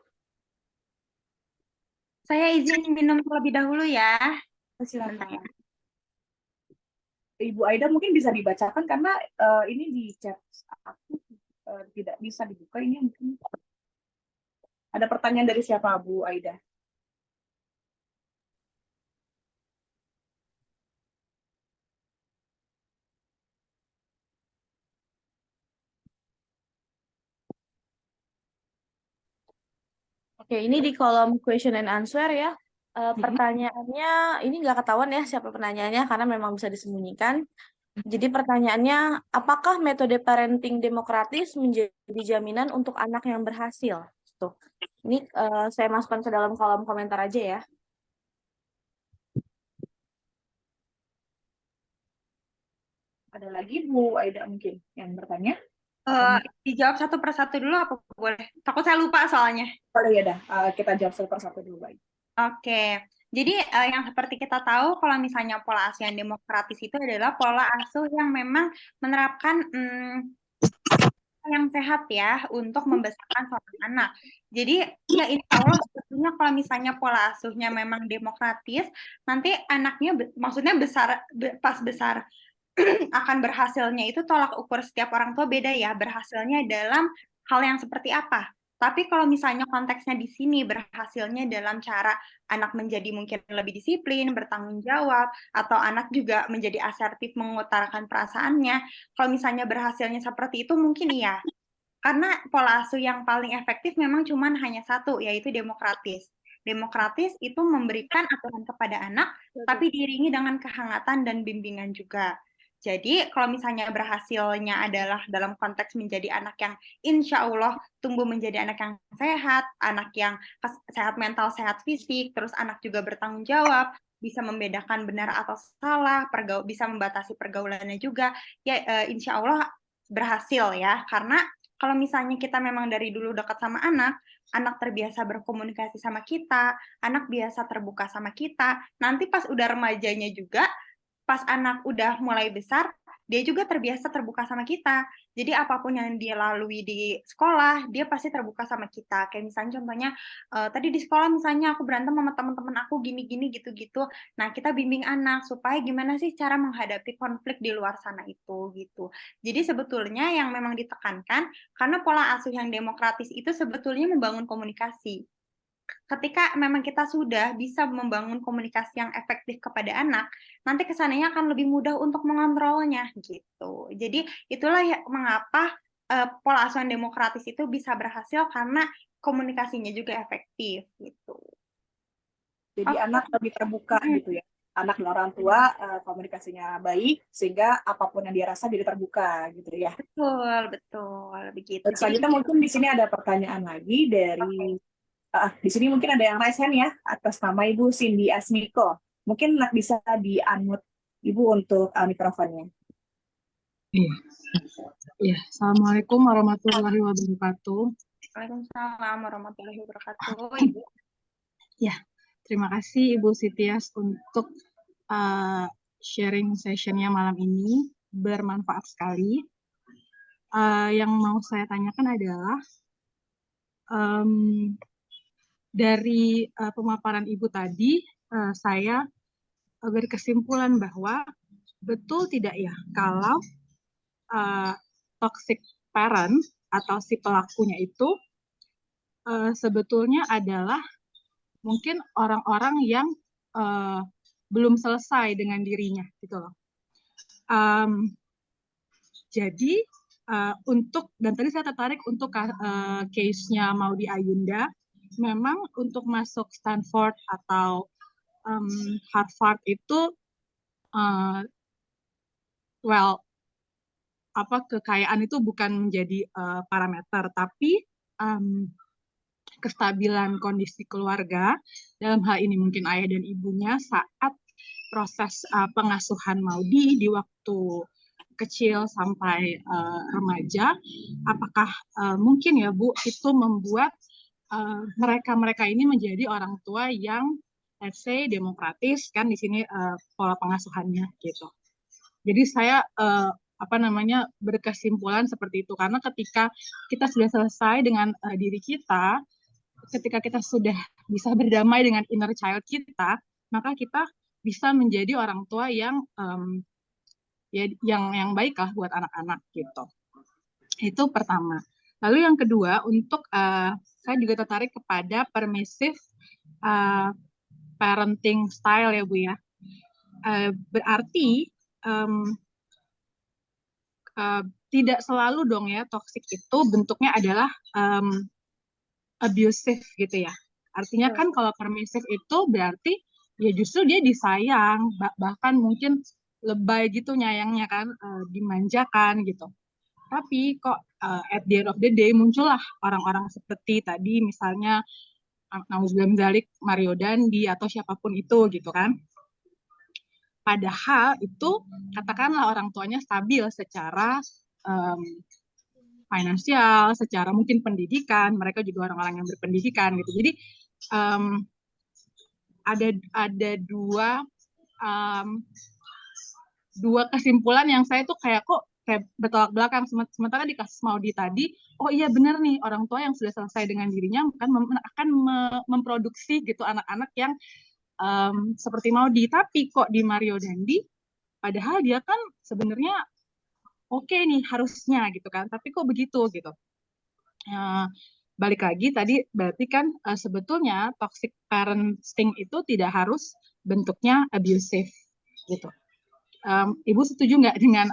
Saya izin minum terlebih dahulu ya. Silakan. Ibu Aida mungkin bisa dibacakan karena ini di chat aku tidak bisa dibuka. Ini mungkin ada pertanyaan dari siapa, Bu Aida? Oke, ini di kolom question and answer ya. Pertanyaannya, ini nggak ketahuan ya siapa penanyanya karena memang bisa disembunyikan. Jadi pertanyaannya, apakah metode parenting demokratis menjadi jaminan untuk anak yang berhasil? Tuh. Ini saya masukkan ke dalam kolom komentar aja ya. Ada lagi Bu Aida mungkin yang bertanya? Dijawab satu persatu dulu apa boleh? Takut saya lupa soalnya. Boleh ya dah, kita jawab satu persatu dulu baik. Oke, jadi yang seperti kita tahu kalau misalnya pola asuh yang demokratis itu adalah pola asuh yang memang menerapkan yang sehat ya untuk membesarkan seorang anak. Jadi ya insya Allah sebetulnya kalau misalnya pola asuhnya memang demokratis, nanti anaknya maksudnya pas besar akan berhasilnya itu tolak ukur setiap orang tua beda ya, berhasilnya dalam hal yang seperti apa. Tapi kalau misalnya konteksnya di sini berhasilnya dalam cara anak menjadi mungkin lebih disiplin, bertanggung jawab, atau anak juga menjadi asertif mengutarakan perasaannya, kalau misalnya berhasilnya seperti itu mungkin iya. Karena pola asuh yang paling efektif memang cuma hanya satu, yaitu demokratis. Demokratis itu memberikan aturan kepada anak, tapi diiringi dengan kehangatan dan bimbingan juga. Jadi, kalau misalnya berhasilnya adalah dalam konteks menjadi anak yang insya Allah tumbuh menjadi anak yang sehat, anak yang sehat mental, sehat fisik, terus anak juga bertanggung jawab, bisa membedakan benar atau salah, bisa membatasi pergaulannya juga, ya insya Allah berhasil ya. Karena kalau misalnya kita memang dari dulu dekat sama anak terbiasa berkomunikasi sama kita, anak biasa terbuka sama kita, nanti pas udah remajanya juga, pas anak udah mulai besar, dia juga terbiasa terbuka sama kita. Jadi apapun yang dia lalui di sekolah, dia pasti terbuka sama kita. Kayak misalnya contohnya, tadi di sekolah misalnya aku berantem sama teman-teman aku gini-gini gitu-gitu. Nah, kita bimbing anak supaya gimana sih cara menghadapi konflik di luar sana itu gitu. Jadi sebetulnya yang memang ditekankan, karena pola asuh yang demokratis itu sebetulnya membangun komunikasi. Ketika memang kita sudah bisa membangun komunikasi yang efektif kepada anak, nanti kesananya akan lebih mudah untuk mengontrolnya gitu. Jadi itulah ya mengapa pola asuhan demokratis itu bisa berhasil karena komunikasinya juga efektif gitu. Jadi anak lebih terbuka gitu ya. Anak dan orang tua komunikasinya baik sehingga apapun yang dia rasa jadi terbuka gitu ya. Betul begitu. Dan selanjutnya mungkin di sini ada pertanyaan lagi dari di sini mungkin ada yang raise hand ya atas nama Ibu Cindy Asmiko. Mungkin bisa di-unmute Ibu untuk mikrofonnya. Iya. Ya, Assalamualaikum warahmatullahi wabarakatuh. Waalaikumsalam warahmatullahi wabarakatuh, Ibu. Ya, terima kasih Ibu Sitias untuk sharing sessionnya malam ini. Bermanfaat sekali. Yang mau saya tanyakan adalah dari pemaparan Ibu tadi, saya berkesimpulan bahwa betul tidak ya kalau toxic parent atau si pelakunya itu sebetulnya adalah mungkin orang-orang yang belum selesai dengan dirinya gitu loh. Jadi untuk, dan tadi saya tertarik untuk case-nya Maudy Ayunda, memang untuk masuk Stanford atau Harvard itu kekayaan itu bukan menjadi parameter, tapi kestabilan kondisi keluarga, dalam hal ini mungkin ayah dan ibunya saat proses pengasuhan Maudy di waktu kecil sampai remaja, apakah mungkin ya Bu itu membuat mereka ini menjadi orang tua yang let's say demokratis kan di sini pola pengasuhannya gitu. Jadi saya berkesimpulan seperti itu karena ketika kita sudah selesai dengan diri kita, ketika kita sudah bisa berdamai dengan inner child kita, maka kita bisa menjadi orang tua yang yang baik lah buat anak-anak gitu. Itu pertama. Lalu yang kedua, untuk saya juga tertarik kepada permissive parenting style ya Bu ya. Berarti tidak selalu dong ya toxic itu bentuknya adalah abusive gitu ya. Artinya kan kalau permissive itu berarti ya justru dia disayang, bahkan mungkin lebay gitu nyayangnya kan, dimanjakan gitu. Tapi kok at the end of the day muncullah orang-orang seperti tadi misalnya Nauzubillah min dzalik Mario Dandi atau siapapun itu gitu kan. Padahal itu katakanlah orang tuanya stabil secara finansial, secara mungkin pendidikan, mereka juga orang-orang yang berpendidikan gitu. Jadi ada dua kesimpulan yang saya tuh kayak kok kayak bertolak belakang. Sementara di kasus Maudi tadi, oh iya benar nih, orang tua yang sudah selesai dengan dirinya akan memproduksi gitu anak-anak yang seperti Maudi. Tapi kok di Mario Dandi, padahal dia kan sebenarnya oke nih harusnya gitu kan, tapi kok begitu gitu. Balik lagi tadi berarti kan sebetulnya toxic parenting itu tidak harus bentuknya abusive gitu. Ibu setuju nggak dengan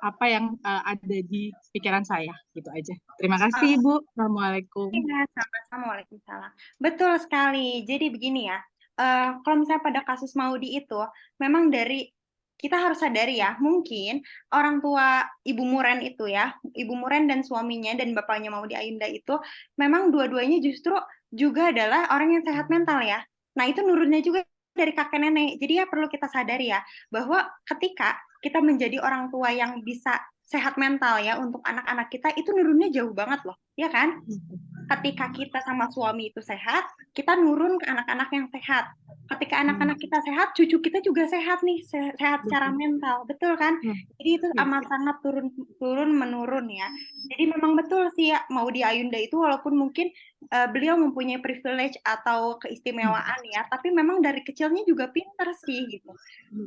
apa yang ada di pikiran saya gitu aja. Terima kasih Ibu. Assalamualaikum. Iya, sama-sama. Waalaikumsalam. Betul sekali. Jadi begini ya, kalau misalnya pada kasus Maudi itu, memang dari kita harus sadari ya, mungkin orang tua Ibu Muren itu ya, Ibu Muren dan suaminya dan bapaknya Maudi Ayunda itu, memang dua-duanya justru juga adalah orang yang sehat mental ya. Nah itu nurunnya juga dari kakek nenek. Jadi ya perlu kita sadari ya, bahwa ketika kita menjadi orang tua yang bisa sehat mental ya untuk anak-anak kita, itu nurunnya jauh banget loh, ya kan? Ketika kita sama suami itu sehat, kita nurun ke anak-anak yang sehat. Ketika anak-anak kita sehat, cucu kita juga sehat nih, sehat secara mental, betul kan? Jadi itu amat sangat turun menurun ya. Jadi memang betul sih ya, Maudi Ayunda itu walaupun mungkin beliau mempunyai privilege atau keistimewaan ya, tapi memang dari kecilnya juga pintar sih gitu.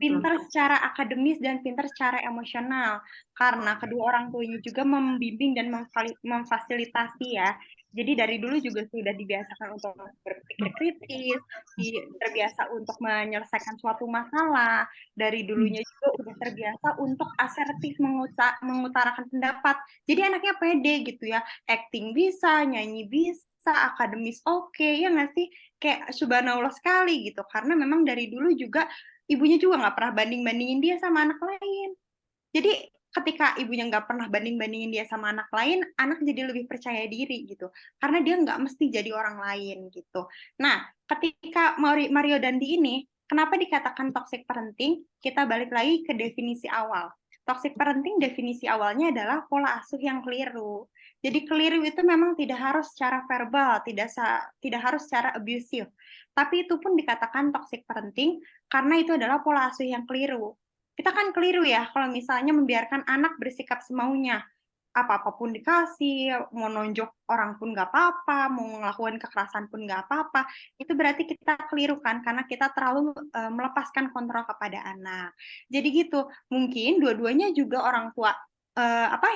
Pintar secara akademis dan pintar secara emosional. Karena kedua orang tuanya juga membimbing dan memfasilitasi ya. Jadi dari dulu juga sudah dibiasakan untuk berpikir kritis, terbiasa untuk menyelesaikan suatu masalah. Dari dulunya juga sudah terbiasa untuk asertif mengutarakan pendapat. Jadi anaknya pede gitu ya, acting bisa, nyanyi bisa, akademis oke, ya nggak sih? Kayak subhanallah sekali gitu. Karena memang dari dulu juga ibunya juga nggak pernah banding-bandingin dia sama anak lain. Jadi ketika ibunya nggak pernah banding-bandingin dia sama anak lain, anak jadi lebih percaya diri gitu. Karena dia nggak mesti jadi orang lain gitu. Nah, ketika Mario Dandi ini, kenapa dikatakan toxic parenting? Kita balik lagi ke definisi awal. Toxic parenting definisi awalnya adalah pola asuh yang keliru. Jadi keliru itu memang tidak harus secara verbal, tidak harus secara abusive. Tapi itu pun dikatakan toxic parenting karena itu adalah pola asuh yang keliru. Kita kan keliru ya kalau misalnya membiarkan anak bersikap semaunya. Apa-apapun dikasih, mau nonjok orang pun nggak apa-apa, mau ngelakuin kekerasan pun nggak apa-apa. Itu berarti kita keliru kan, karena kita terlalu melepaskan kontrol kepada anak. Jadi gitu, mungkin dua-duanya juga orang tua,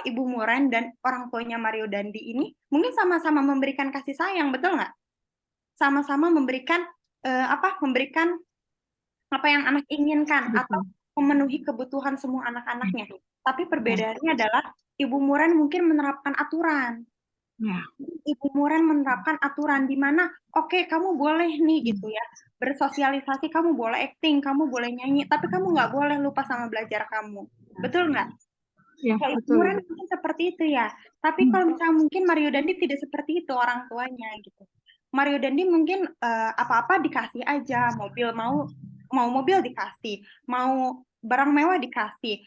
Ibu Muren dan orang tuanya Mario Dandi ini, mungkin sama-sama memberikan kasih sayang, betul nggak? Sama-sama memberikan memberikan apa yang anak inginkan atau memenuhi kebutuhan semua anak-anaknya. Tapi perbedaannya adalah Ibu Muren mungkin menerapkan aturan. Ibu Muren menerapkan aturan di mana oke, kamu boleh nih gitu ya bersosialisasi, kamu boleh acting, kamu boleh nyanyi, tapi kamu nggak boleh lupa sama belajar kamu. Betul nggak? Ya, Ibu betul. Muren mungkin seperti itu ya. Tapi kalau misalnya mungkin Mario Dandi tidak seperti itu orang tuanya gitu. Mario Dandi mungkin apa-apa dikasih aja, mau mobil dikasih, mau barang mewah dikasih,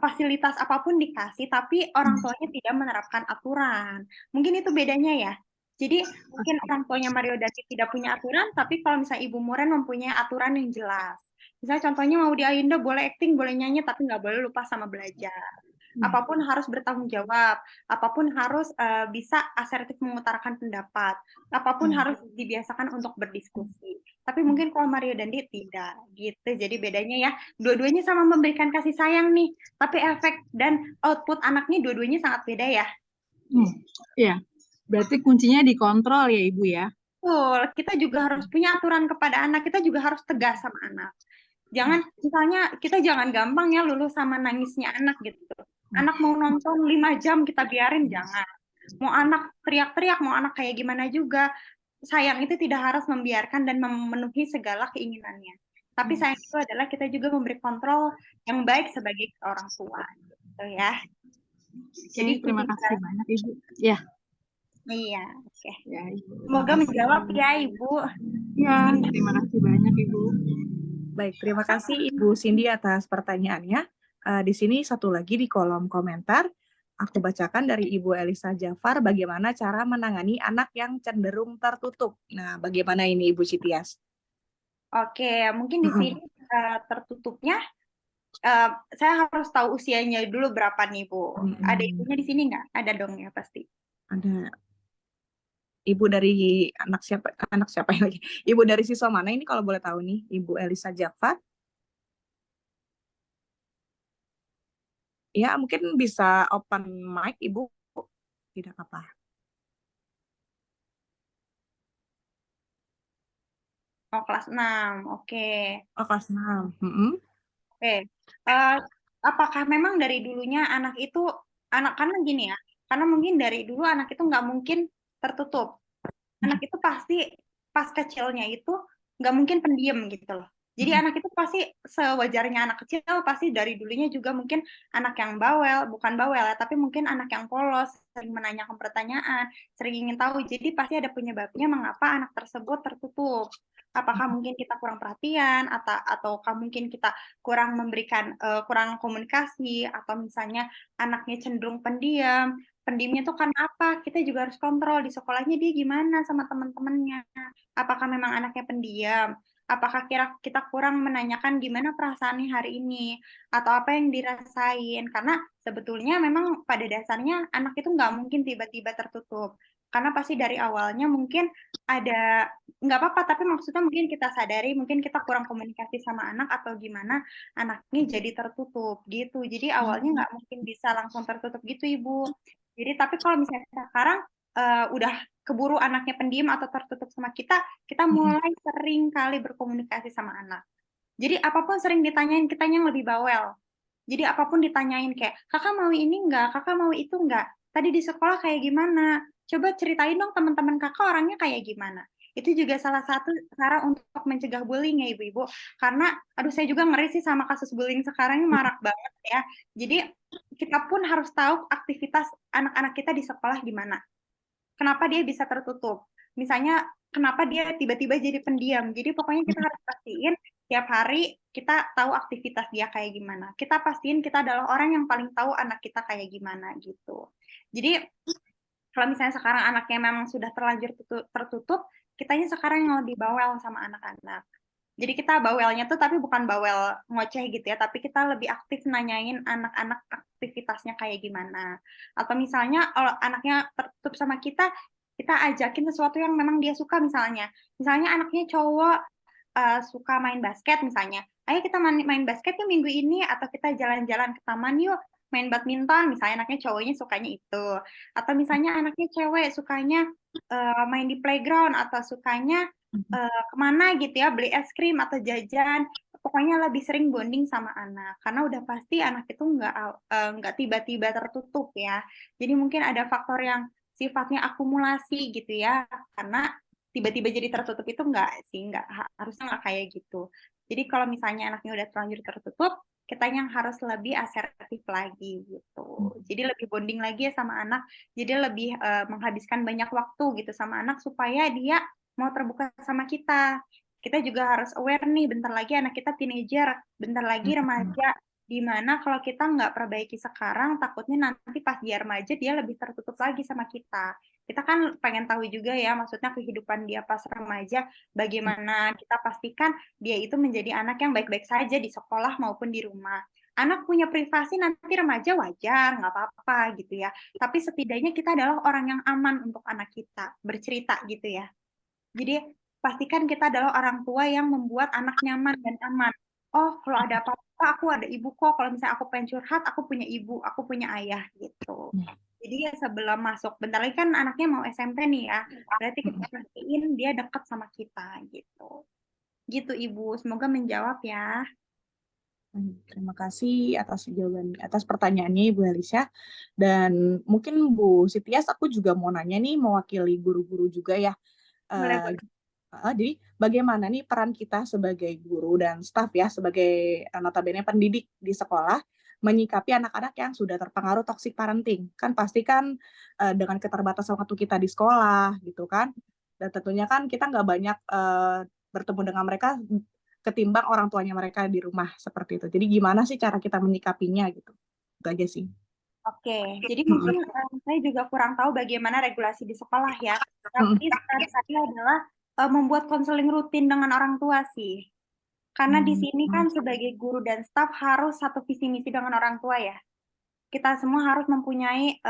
fasilitas apapun dikasih, tapi orang tuanya tidak menerapkan aturan. Mungkin itu bedanya ya. Jadi mungkin orang tuanya Mario Dandi tidak punya aturan, tapi kalau misalnya Ibu Muren mempunyai aturan yang jelas. Misalnya contohnya Maudi Ayunda boleh acting, boleh nyanyi, tapi nggak boleh lupa sama belajar. Apapun harus bertanggung jawab, apapun harus bisa asertif mengutarakan pendapat, apapun harus dibiasakan untuk berdiskusi. Tapi mungkin kalau Mario Dandi tidak, gitu. Jadi bedanya ya, dua-duanya sama memberikan kasih sayang nih, tapi efek dan output anaknya dua-duanya sangat beda ya. Iya, berarti kuncinya dikontrol ya Ibu ya. Betul, kita juga harus punya aturan kepada anak, kita juga harus tegas sama anak. Jangan, misalnya kita jangan gampang ya luluh sama nangisnya anak gitu. Anak mau nonton 5 jam kita biarin, jangan. Mau anak teriak-teriak, mau anak kayak gimana juga, sayang itu tidak harus membiarkan dan memenuhi segala keinginannya. Tapi sayang itu adalah kita juga memberi kontrol yang baik sebagai orang tua, gitu ya. Jadi terima kasih banyak Ibu. Ya. Iya, oke. Ya, semoga menjawab ya Ibu. Ya, terima kasih banyak Ibu. Baik, terima kasih Ibu Cindy atas pertanyaannya. Di sini satu lagi di kolom komentar, aku bacakan dari Ibu Elisa Jafar, bagaimana cara menangani anak yang cenderung tertutup. Nah, bagaimana ini Ibu Citias? Oke, mungkin di sini tertutupnya Saya harus tahu usianya dulu berapa nih, Bu. Ada ibunya di sini nggak? Ada dong ya pasti. Ada ibu dari anak siapa yang lagi? Ibu dari siswa mana ini kalau boleh tahu nih, Ibu Elisa Jafar? Ya, mungkin bisa open mic, Ibu. Tidak apa. Oh, kelas 6. Oke. Oh, kelas 6. Oke. Apakah memang dari dulunya anak itu, karena gini ya, karena mungkin dari dulu anak itu nggak mungkin tertutup. Anak itu pasti pas kecilnya itu nggak mungkin pendiam gitu loh. Jadi anak itu pasti sewajarnya anak kecil, pasti dari dulunya juga mungkin anak yang bawel, bukan bawel ya, tapi mungkin anak yang polos, sering menanyakan pertanyaan, sering ingin tahu. Jadi pasti ada penyebabnya mengapa anak tersebut tertutup. Apakah mungkin kita kurang perhatian, ataukah mungkin kita kurang memberikan, kurang komunikasi, atau misalnya anaknya cenderung pendiam. Pendiamnya tuh karena apa? Kita juga harus kontrol di sekolahnya dia gimana sama teman-temannya. Apakah memang anaknya pendiam? Apakah kita kurang menanyakan gimana perasaannya hari ini? Atau apa yang dirasain? Karena sebetulnya memang pada dasarnya anak itu nggak mungkin tiba-tiba tertutup. Karena pasti dari awalnya mungkin ada, nggak apa-apa, tapi maksudnya mungkin kita sadari, mungkin kita kurang komunikasi sama anak atau gimana, anaknya jadi tertutup gitu. Jadi awalnya nggak mungkin bisa langsung tertutup gitu, Ibu. Jadi tapi kalau misalnya sekarang udah keburu anaknya pendiam atau tertutup sama kita mulai sering kali berkomunikasi sama anak. Jadi apapun sering ditanyain, kitanya yang lebih bawel. Jadi apapun ditanyain kayak, kakak mau ini enggak, kakak mau itu enggak, tadi di sekolah kayak gimana, coba ceritain dong teman-teman kakak orangnya kayak gimana. Itu juga salah satu cara untuk mencegah bullying ya ibu-ibu. Karena, aduh saya juga ngeri sih sama kasus bullying sekarang ini marak banget ya. Jadi kita pun harus tahu aktivitas anak-anak kita di sekolah gimana. Kenapa dia bisa tertutup? Misalnya, kenapa dia tiba-tiba jadi pendiam? Jadi pokoknya kita harus pastiin tiap hari kita tahu aktivitas dia kayak gimana. Kita pastiin kita adalah orang yang paling tahu anak kita kayak gimana gitu. Jadi kalau misalnya sekarang anaknya memang sudah terlanjur tertutup, kitanya sekarang yang lebih bawel sama anak-anak. Jadi kita bawelnya tuh tapi bukan bawel ngoceh gitu ya, tapi kita lebih aktif nanyain anak-anak aktivitasnya kayak gimana. Atau misalnya kalau anaknya tertutup sama kita ajakin sesuatu yang memang dia suka misalnya. Misalnya anaknya cowok suka main basket misalnya. Ayo kita main basket yuk minggu ini, atau kita jalan-jalan ke taman yuk, main badminton, misalnya anaknya cowoknya sukanya itu. Atau misalnya anaknya cewek sukanya main di playground, atau sukanya kemana gitu ya, beli es krim atau jajan, pokoknya lebih sering bonding sama anak, karena udah pasti anak itu nggak tiba-tiba tertutup ya. Jadi mungkin ada faktor yang sifatnya akumulasi gitu ya, karena tiba-tiba jadi tertutup itu harusnya nggak kayak gitu. Jadi kalau misalnya anaknya udah terlanjur tertutup, kita yang harus lebih asertif lagi gitu. Jadi lebih bonding lagi ya sama anak, jadi lebih menghabiskan banyak waktu gitu sama anak supaya dia mau terbuka sama kita. Kita juga harus aware nih, bentar lagi anak kita teenager, bentar lagi remaja, dimana kalau kita nggak perbaiki sekarang, takutnya nanti pas dia remaja, dia lebih tertutup lagi sama kita. Kita kan pengen tahu juga ya, maksudnya kehidupan dia pas remaja, bagaimana kita pastikan dia itu menjadi anak yang baik-baik saja di sekolah maupun di rumah. Anak punya privasi nanti remaja wajar, nggak apa-apa gitu ya. Tapi setidaknya kita adalah orang yang aman untuk anak kita, bercerita gitu ya. Jadi pastikan kita adalah orang tua yang membuat anak nyaman dan aman. Oh, kalau ada apa-apa aku ada ibu kok. Kalau misalnya aku pengen curhat, aku punya ibu, aku punya ayah gitu. Jadi ya sebelum masuk, bentar lagi kan anaknya mau SMP nih ya. Berarti kita pastiin dia dekat sama kita gitu. Gitu Ibu, semoga menjawab ya. Terima kasih atas pertanyaannya Ibu Elisa. Dan mungkin Bu Sitias, aku juga mau nanya nih, mewakili guru-guru juga ya. Boleh. Jadi bagaimana nih peran kita sebagai guru dan staf ya, sebagai notabene pendidik di sekolah, menyikapi anak-anak yang sudah terpengaruh toxic parenting. Kan pasti kan dengan keterbatasan waktu kita di sekolah gitu kan, dan tentunya kan kita nggak banyak bertemu dengan mereka ketimbang orang tuanya mereka di rumah seperti itu. Jadi gimana sih cara kita menyikapinya gitu? Itu aja sih. Oke, jadi mungkin saya juga kurang tahu bagaimana regulasi di sekolah ya. Tapi saran saya adalah membuat konseling rutin dengan orang tua sih. Karena di sini kan sebagai guru dan staf harus satu visi misi dengan orang tua ya. Kita semua harus mempunyai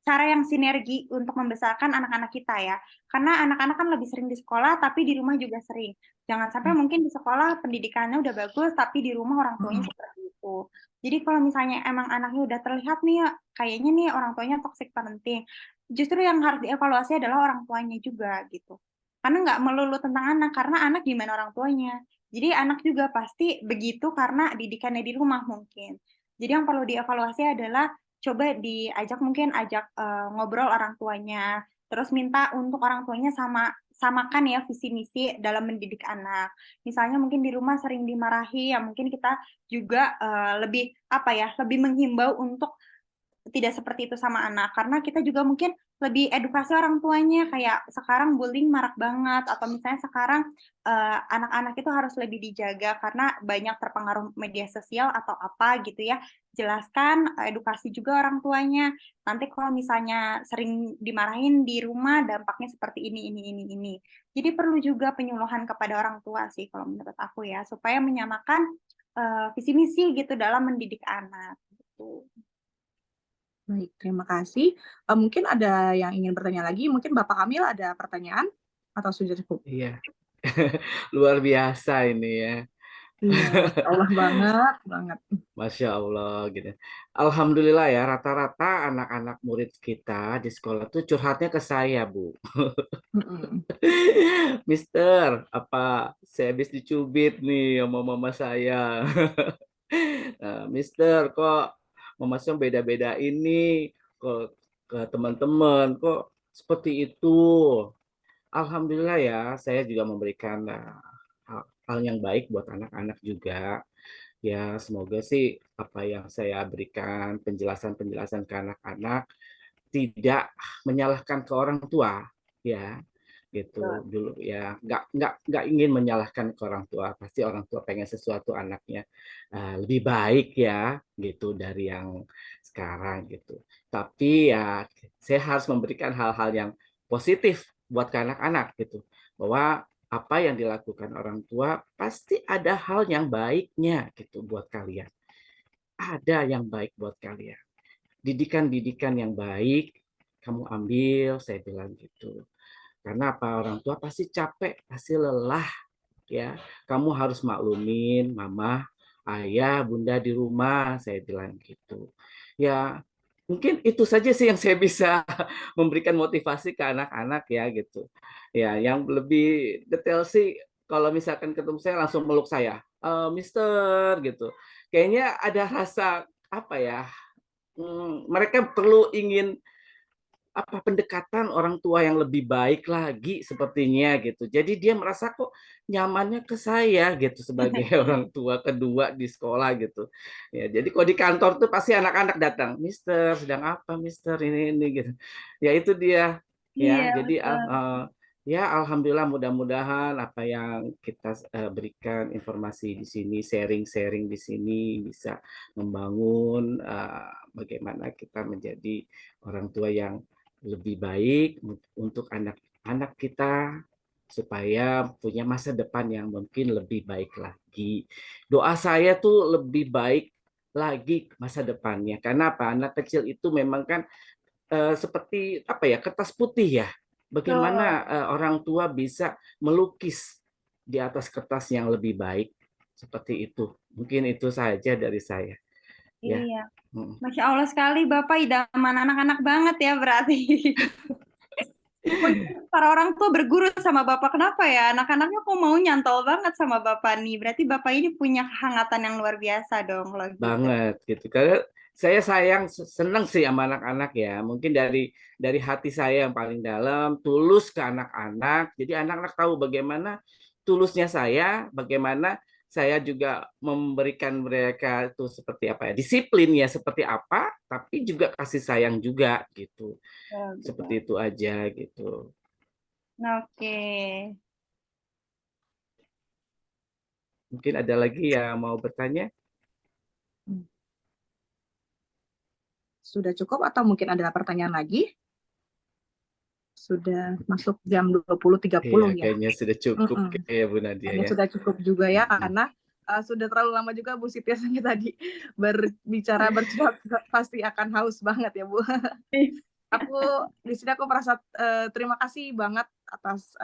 cara yang sinergi untuk membesarkan anak-anak kita ya. Karena anak-anak kan lebih sering di sekolah, tapi di rumah juga sering. Jangan sampai mungkin di sekolah pendidikannya udah bagus, tapi di rumah orang tuanya seperti itu. Jadi kalau misalnya emang anaknya udah terlihat nih, kayaknya nih orang tuanya toxic parenting, justru yang harus dievaluasi adalah orang tuanya juga gitu. Karena nggak melulu tentang anak, karena anak gimana orang tuanya. Jadi anak juga pasti begitu karena didikannya di rumah mungkin. Jadi yang perlu dievaluasi adalah coba mungkin ajak ngobrol orang tuanya, terus minta untuk orang tuanya samakan ya visi misi dalam mendidik anak. Misalnya mungkin di rumah sering dimarahi, ya mungkin kita juga lebih menghimbau untuk tidak seperti itu sama anak, karena kita juga mungkin lebih edukasi orang tuanya, kayak sekarang bullying marak banget, atau misalnya sekarang anak-anak itu harus lebih dijaga karena banyak terpengaruh media sosial atau apa gitu ya. Jelaskan, edukasi juga orang tuanya. Nanti kalau misalnya sering dimarahin di rumah, dampaknya seperti ini. Jadi perlu juga penyuluhan kepada orang tua sih kalau menurut aku ya, supaya menyamakan visi misi gitu dalam mendidik anak gitu. Baik, terima kasih. Mungkin ada yang ingin bertanya lagi. Mungkin Bapak Kamil ada pertanyaan atau sudah cukup? Iya. Luar biasa ini ya. Iya, Masya Allah banget. Masya Allah gitu. Alhamdulillah ya, rata-rata anak-anak murid kita di sekolah tuh curhatnya ke saya, Bu. Mister, apa saya habis dicubit nih sama mama saya. Nah, Mister, kok mama saya beda-beda ini kok ke teman-teman kok seperti itu. Alhamdulillah ya, saya juga memberikan hal yang baik buat anak-anak juga. Ya, semoga sih apa yang saya berikan penjelasan-penjelasan ke anak-anak tidak menyalahkan ke orang tua, ya gitu dulu ya nggak ingin menyalahkan ke orang tua, pasti orang tua pengen sesuatu anaknya lebih baik ya gitu dari yang sekarang gitu, tapi ya saya harus memberikan hal-hal yang positif buat ke anak-anak gitu, bahwa apa yang dilakukan orang tua pasti ada hal yang baiknya gitu buat kalian, ada yang baik buat kalian, didikan-didikan yang baik kamu ambil, saya bilang gitu. Karena apa, orang tua pasti capek, pasti lelah ya. Kamu harus maklumin mama, ayah, bunda di rumah, saya bilang gitu. Ya, mungkin itu saja sih yang saya bisa memberikan motivasi ke anak-anak ya gitu. Ya, yang lebih detail sih kalau misalkan ketemu saya langsung meluk saya, Mister gitu. Kayaknya ada rasa apa ya? Mereka perlu ingin pendekatan orang tua yang lebih baik lagi sepertinya gitu. Jadi dia merasa kok nyamannya ke saya gitu sebagai orang tua kedua di sekolah gitu. Ya, jadi kalau di kantor tuh pasti anak-anak datang, Mister, sedang apa Mister ini gitu. Ya itu dia ya. Iya, Jadi betul. ya alhamdulillah mudah-mudahan apa yang kita berikan informasi di sini, sharing-sharing di sini bisa membangun bagaimana kita menjadi orang tua yang lebih baik untuk anak-anak kita supaya punya masa depan yang mungkin lebih baik lagi. Doa saya tuh lebih baik lagi masa depannya. Karena apa? Anak kecil itu memang kan seperti apa ya, kertas putih ya. Bagaimana orang tua bisa melukis di atas kertas yang lebih baik seperti itu. Mungkin itu saja dari saya. Ya. Iya. Masya Allah sekali, Bapak idaman anak-anak banget ya berarti. Para orang tua berguru sama Bapak, kenapa ya? Anak-anaknya kok mau nyantol banget sama Bapak nih. Berarti Bapak ini punya kehangatan yang luar biasa dong, kalau gitu. Banget gitu. Karena saya senang sih sama anak-anak ya. Mungkin dari hati saya yang paling dalam, tulus ke anak-anak. Jadi anak-anak tahu bagaimana tulusnya saya, bagaimana saya juga memberikan mereka itu seperti apa ya, disiplinnya seperti apa, tapi juga kasih sayang juga gitu. Seperti itu aja gitu. Oke. Mungkin ada lagi yang mau bertanya? Sudah cukup atau mungkin ada pertanyaan lagi? sudah masuk jam 20.30 Iya, ya. kayaknya sudah cukup Mm-mm. ya Bu Nadia Kayaknya ya. sudah cukup juga ya, Mm-mm. karena sudah terlalu lama juga Bu Siti tadi berbicara bercakap, pasti akan haus banget ya Bu. Di sini aku merasa terima kasih banget atas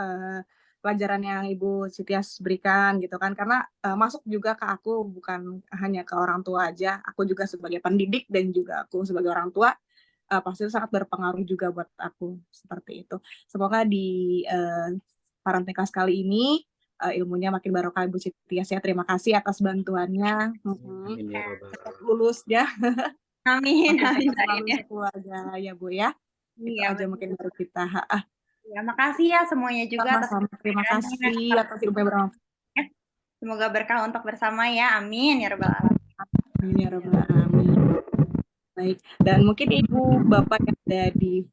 pelajaran yang Ibu Sitias berikan gitu kan, karena masuk juga ke aku, bukan hanya ke orang tua aja, aku juga sebagai pendidik dan juga aku sebagai orang tua pasti sangat berpengaruh juga buat aku, seperti itu. Semoga di parenting kelas kali ini ilmunya makin barokah Ibu Sitias ya. Terima kasih atas bantuannya. Amin ya Rabbal Cepat Alamin. lulus ya. Amin, Makin amin, sehat selalu amin. sekeluarga ya Bu ya. Itu Iya, aja betul. mungkin dari kita. Ya, makasih ya semuanya juga atas Sama-sama. Terima pertanyaannya. kasih atas ilmu yang bermanfaat. Semoga berkah untuk bersama ya. Amin ya rabbal alamin. Amin ya Rabbal Alamin. Baik, dan mungkin Ibu Bapak yang ada di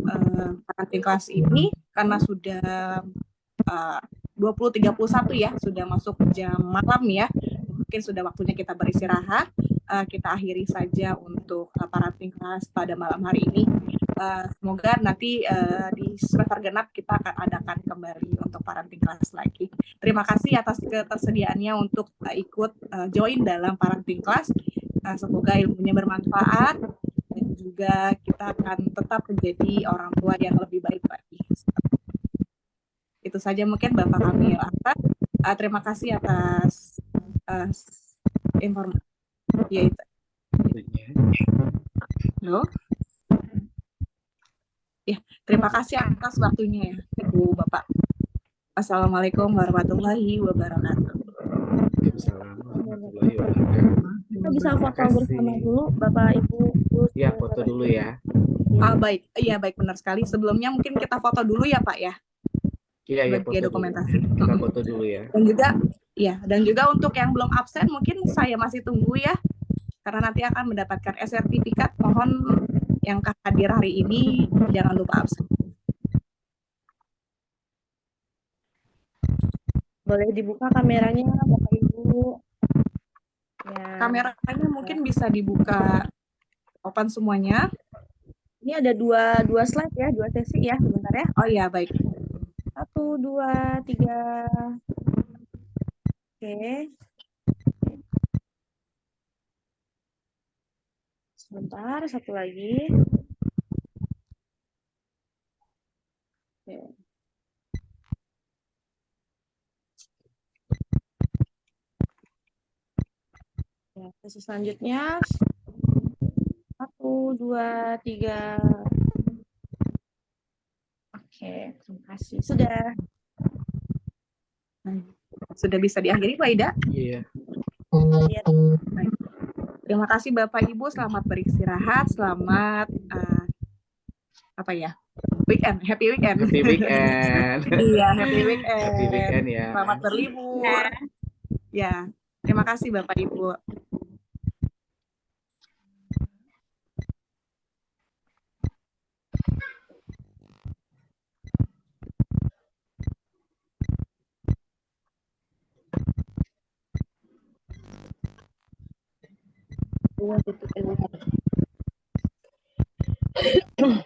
parenting kelas ini, karena sudah 20.31 ya, sudah masuk jam malam ya, mungkin sudah waktunya kita beristirahat. Kita akhiri saja untuk parenting kelas pada malam hari ini. Semoga nanti di semester genap kita akan adakan kembali untuk parenting kelas lagi. Terima kasih atas ketersediaannya untuk ikut join dalam parenting kelas. Semoga ilmunya bermanfaat dan juga kita akan tetap menjadi orang tua yang lebih baik lagi. Itu saja mungkin Bapak Kamil. Terima kasih atas informasi. Ya, itu. Halo? Ya, terima kasih atas waktunya ya, Ibu Bapak. Assalamualaikum warahmatullahi wabarakatuh. Waalaikumsalam warahmatullahi wabarakatuh. Kita bisa Terima foto bersama kasih. dulu, Bapak Ibu. Ya, foto dulu ya. Baik, iya baik, benar sekali. Sebelumnya mungkin kita foto dulu ya Pak ya. Iya, ya, Sebagai foto dulu. dokumentasi. Kita foto dulu ya. Dan juga untuk yang belum absen mungkin saya masih tunggu ya, karena nanti akan mendapatkan sertifikat. Mohon yang hadir hari ini jangan lupa absen. Boleh dibuka kameranya, Bapak Ibu. Ya. Kameranya mungkin bisa dibuka open semuanya. Ini ada dua slide ya, 2 sesi ya, sebentar ya. Oh iya, baik. 1, 2, 3. Oke. Sebentar, satu lagi. Oke. Ya, sesi selanjutnya. 1, 2, 3. Oke, terima kasih. Sudah. Sudah bisa diakhiri, Pak Ida? Iya. Baik. Terima kasih Bapak Ibu, selamat beristirahat, selamat weekend, happy weekend. Happy weekend. Iya, happy weekend. Happy weekend ya. Selamat berlibur. Ya, terima kasih Bapak Ibu. Iya,